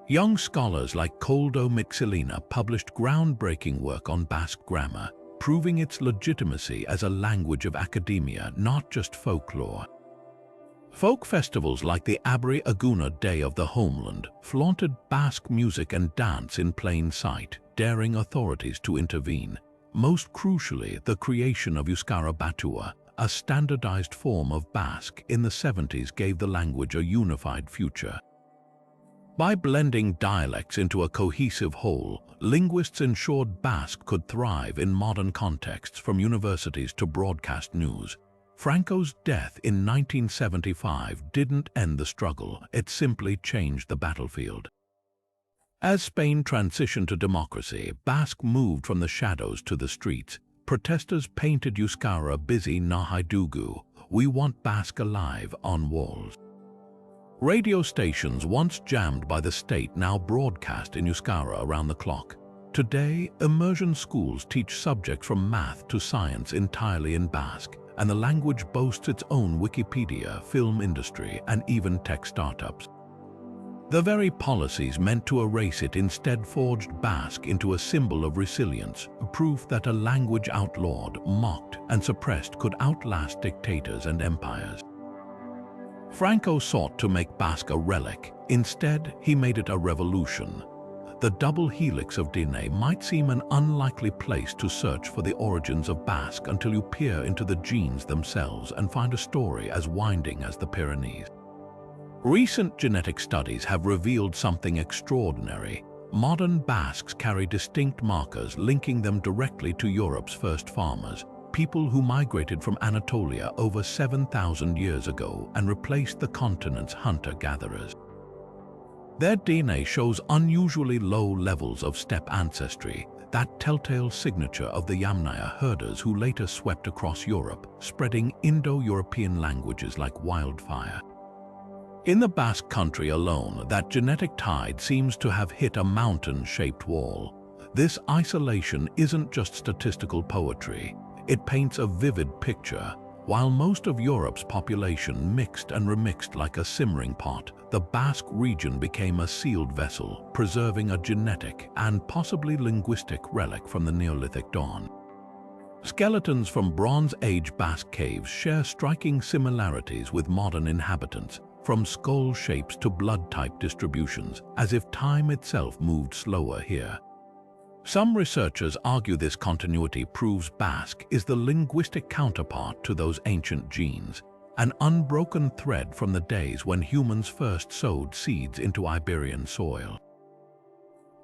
Young scholars like Koldo Mitxelena published groundbreaking work on Basque grammar, proving its legitimacy as a language of academia, not just folklore. Folk festivals like the Abri Aguna Day of the Homeland flaunted Basque music and dance in plain sight, daring authorities to intervene. Most crucially, the creation of Euskara Batua, a standardized form of Basque, in the 70s gave the language a unified future. By blending dialects into a cohesive whole, linguists ensured Basque could thrive in modern contexts, from universities to broadcast news. Franco's death in 1975 didn't end the struggle, it simply changed the battlefield. As Spain transitioned to democracy, Basque moved from the shadows to the streets. Protesters painted Euskara busy Nahai Dugu, "We want Basque alive," on walls. Radio stations once jammed by the state now broadcast in Euskara around the clock. Today, immersion schools teach subjects from math to science entirely in Basque, and the language boasts its own Wikipedia, film industry, and even tech startups. The very policies meant to erase it instead forged Basque into a symbol of resilience, proof that a language outlawed, mocked, and suppressed could outlast dictators and empires. Franco sought to make Basque a relic. Instead, he made it a revolution. The double helix of DNA might seem an unlikely place to search for the origins of Basque until you peer into the genes themselves and find a story as winding as the Pyrenees. Recent genetic studies have revealed something extraordinary. Modern Basques carry distinct markers linking them directly to Europe's first farmers, people who migrated from Anatolia over 7,000 years ago and replaced the continent's hunter-gatherers. Their DNA shows unusually low levels of steppe ancestry, that telltale signature of the Yamnaya herders who later swept across Europe, spreading Indo-European languages like wildfire. In the Basque country alone, that genetic tide seems to have hit a mountain-shaped wall. This isolation isn't just statistical poetry. It paints a vivid picture. While most of Europe's population mixed and remixed like a simmering pot, the Basque region became a sealed vessel, preserving a genetic and possibly linguistic relic from the Neolithic dawn. Skeletons from Bronze Age Basque caves share striking similarities with modern inhabitants, from skull shapes to blood-type distributions, as if time itself moved slower here. Some researchers argue this continuity proves Basque is the linguistic counterpart to those ancient genes, an unbroken thread from the days when humans first sowed seeds into Iberian soil.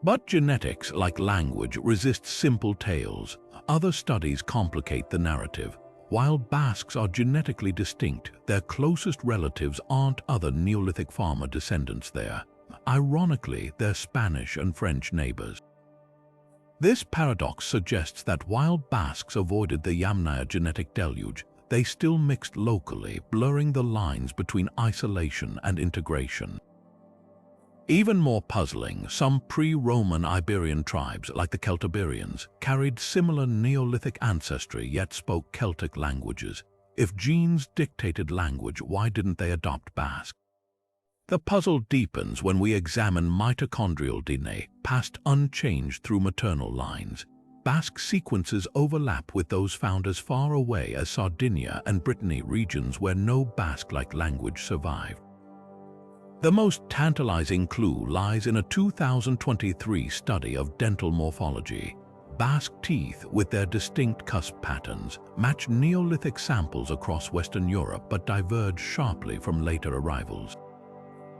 But genetics, like language, resists simple tales. Other studies complicate the narrative. While Basques are genetically distinct, their closest relatives aren't other Neolithic farmer descendants there. Ironically, they're Spanish and French neighbors. This paradox suggests that while Basques avoided the Yamnaya genetic deluge, they still mixed locally, blurring the lines between isolation and integration. Even more puzzling, some pre-Roman Iberian tribes, like the Celtiberians, carried similar Neolithic ancestry yet spoke Celtic languages. If genes dictated language, why didn't they adopt Basque? The puzzle deepens when we examine mitochondrial DNA, passed unchanged through maternal lines. Basque sequences overlap with those found as far away as Sardinia and Brittany, regions where no Basque-like language survived. The most tantalizing clue lies in a 2023 study of dental morphology. Basque teeth, with their distinct cusp patterns, match Neolithic samples across Western Europe but diverge sharply from later arrivals.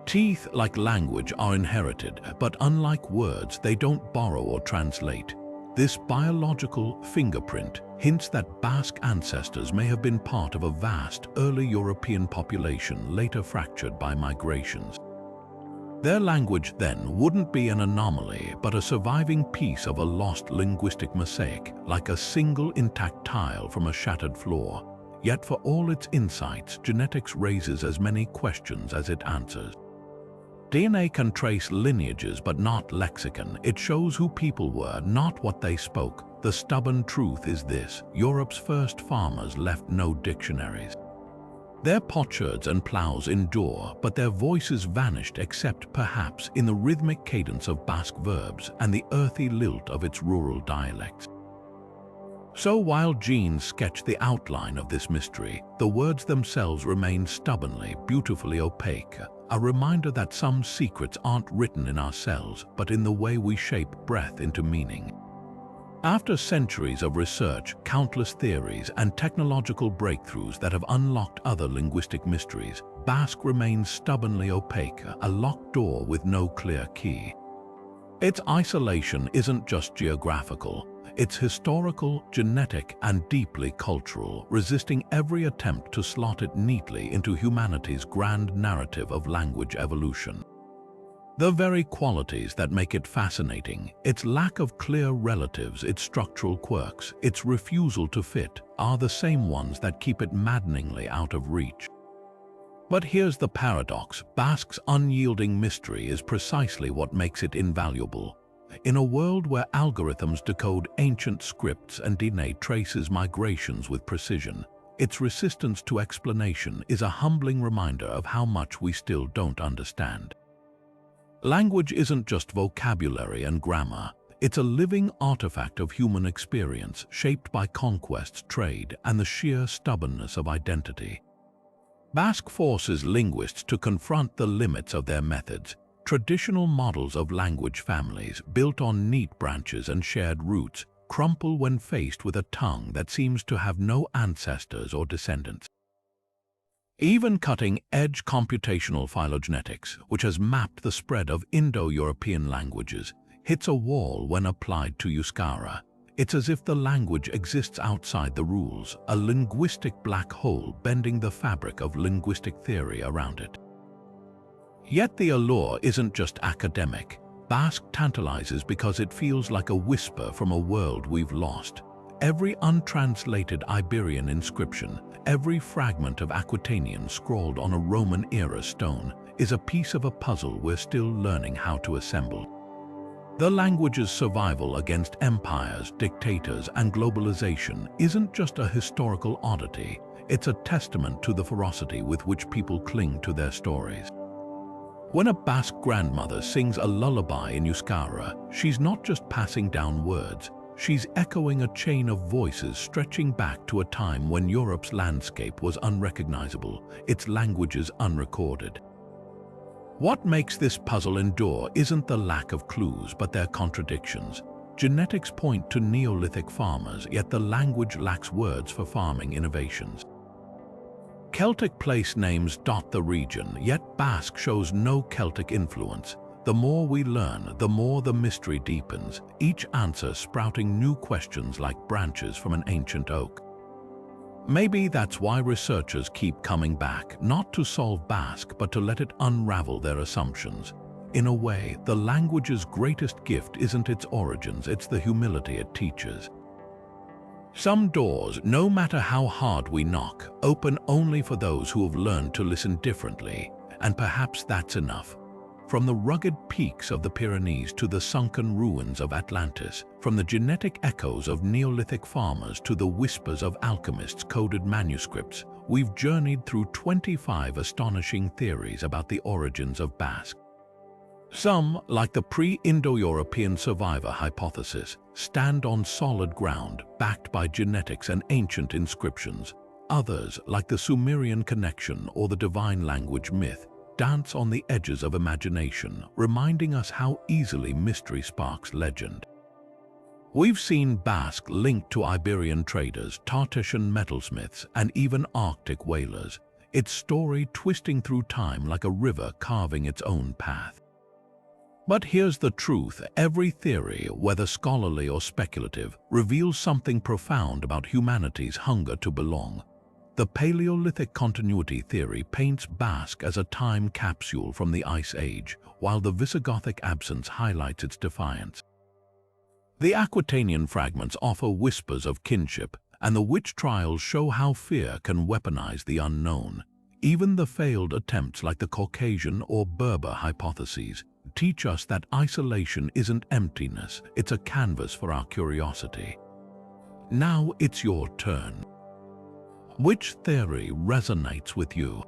Teeth, like language, are inherited, but unlike words, they don't borrow or translate. This biological fingerprint hints that Basque ancestors may have been part of a vast early European population later fractured by migrations. Their language then wouldn't be an anomaly, but a surviving piece of a lost linguistic mosaic, like a single intact tile from a shattered floor. Yet for all its insights, genetics raises as many questions as it answers. DNA can trace lineages but not lexicon. It shows who people were, not what they spoke. The stubborn truth is this: Europe's first farmers left no dictionaries. Their potsherds and plows endure, but their voices vanished except perhaps in the rhythmic cadence of Basque verbs and the earthy lilt of its rural dialects. So while genes sketch the outline of this mystery, the words themselves remain stubbornly, beautifully opaque, a reminder that some secrets aren't written in our cells, but in the way we shape breath into meaning. After centuries of research, countless theories, and technological breakthroughs that have unlocked other linguistic mysteries, Basque remains stubbornly opaque, a locked door with no clear key. Its isolation isn't just geographical. It's historical, genetic, and deeply cultural, resisting every attempt to slot it neatly into humanity's grand narrative of language evolution. The very qualities that make it fascinating, its lack of clear relatives, its structural quirks, its refusal to fit, are the same ones that keep it maddeningly out of reach. But here's the paradox: Basque's unyielding mystery is precisely what makes it invaluable. In a world where algorithms decode ancient scripts and DNA traces migrations with precision, its resistance to explanation is a humbling reminder of how much we still don't understand. Language isn't just vocabulary and grammar. It's a living artifact of human experience, shaped by conquest, trade, and the sheer stubbornness of identity. Basque forces linguists to confront the limits of their methods. Traditional models of language families, built on neat branches and shared roots, crumple when faced with a tongue that seems to have no ancestors or descendants. Even cutting-edge computational phylogenetics, which has mapped the spread of Indo-European languages, hits a wall when applied to Euskara. It's as if the language exists outside the rules, a linguistic black hole bending the fabric of linguistic theory around it. Yet the allure isn't just academic. Basque tantalizes because it feels like a whisper from a world we've lost. Every untranslated Iberian inscription, every fragment of Aquitanian scrawled on a Roman-era stone, is a piece of a puzzle we're still learning how to assemble. The language's survival against empires, dictators, and globalization isn't just a historical oddity. It's a testament to the ferocity with which people cling to their stories. When a Basque grandmother sings a lullaby in Euskara, she's not just passing down words, she's echoing a chain of voices stretching back to a time when Europe's landscape was unrecognizable, its languages unrecorded. What makes this puzzle endure isn't the lack of clues, but their contradictions. Genetics point to Neolithic farmers, yet the language lacks words for farming innovations. Celtic place names dot the region, yet Basque shows no Celtic influence. The more we learn, the more the mystery deepens, each answer sprouting new questions like branches from an ancient oak. Maybe that's why researchers keep coming back, not to solve Basque, but to let it unravel their assumptions. In a way, the language's greatest gift isn't its origins, it's the humility it teaches. Some doors, no matter how hard we knock, open only for those who have learned to listen differently, and perhaps that's enough. From the rugged peaks of the Pyrenees to the sunken ruins of Atlantis, from the genetic echoes of Neolithic farmers to the whispers of alchemists' coded manuscripts, we've journeyed through 25 astonishing theories about the origins of Basque. Some, like the Pre-Indo-European survivor hypothesis, stand on solid ground, backed by genetics and ancient inscriptions. Others, like the Sumerian connection or the divine language myth, dance on the edges of imagination, reminding us how easily mystery sparks legend. We've seen Basque linked to Iberian traders, Tartessian metalsmiths, and even Arctic whalers, its story twisting through time like a river carving its own path. But here's the truth: every theory, whether scholarly or speculative, reveals something profound about humanity's hunger to belong. The Paleolithic continuity theory paints Basque as a time capsule from the Ice Age, while the Visigothic absence highlights its defiance. The Aquitanian fragments offer whispers of kinship, and the witch trials show how fear can weaponize the unknown. Even the failed attempts like the Caucasian or Berber hypotheses teach us that isolation isn't emptiness, it's a canvas for our curiosity. Now it's your turn. Which theory resonates with you?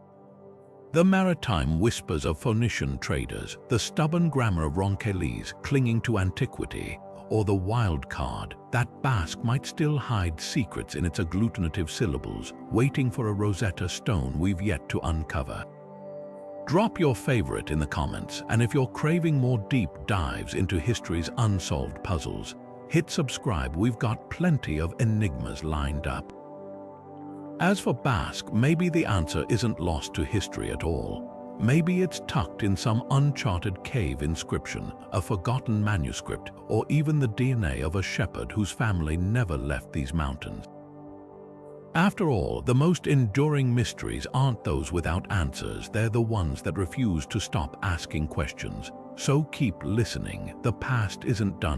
The maritime whispers of Phoenician traders, the stubborn grammar of Roncalese clinging to antiquity, or the wild card that Basque might still hide secrets in its agglutinative syllables, waiting for a Rosetta Stone we've yet to uncover. Drop your favorite in the comments, and if you're craving more deep dives into history's unsolved puzzles, hit subscribe. We've got plenty of enigmas lined up. As for Basque, maybe the answer isn't lost to history at all. Maybe it's tucked in some uncharted cave inscription, a forgotten manuscript, or even the DNA of a shepherd whose family never left these mountains. After all, the most enduring mysteries aren't those without answers, they're the ones that refuse to stop asking questions. So keep listening, the past isn't done.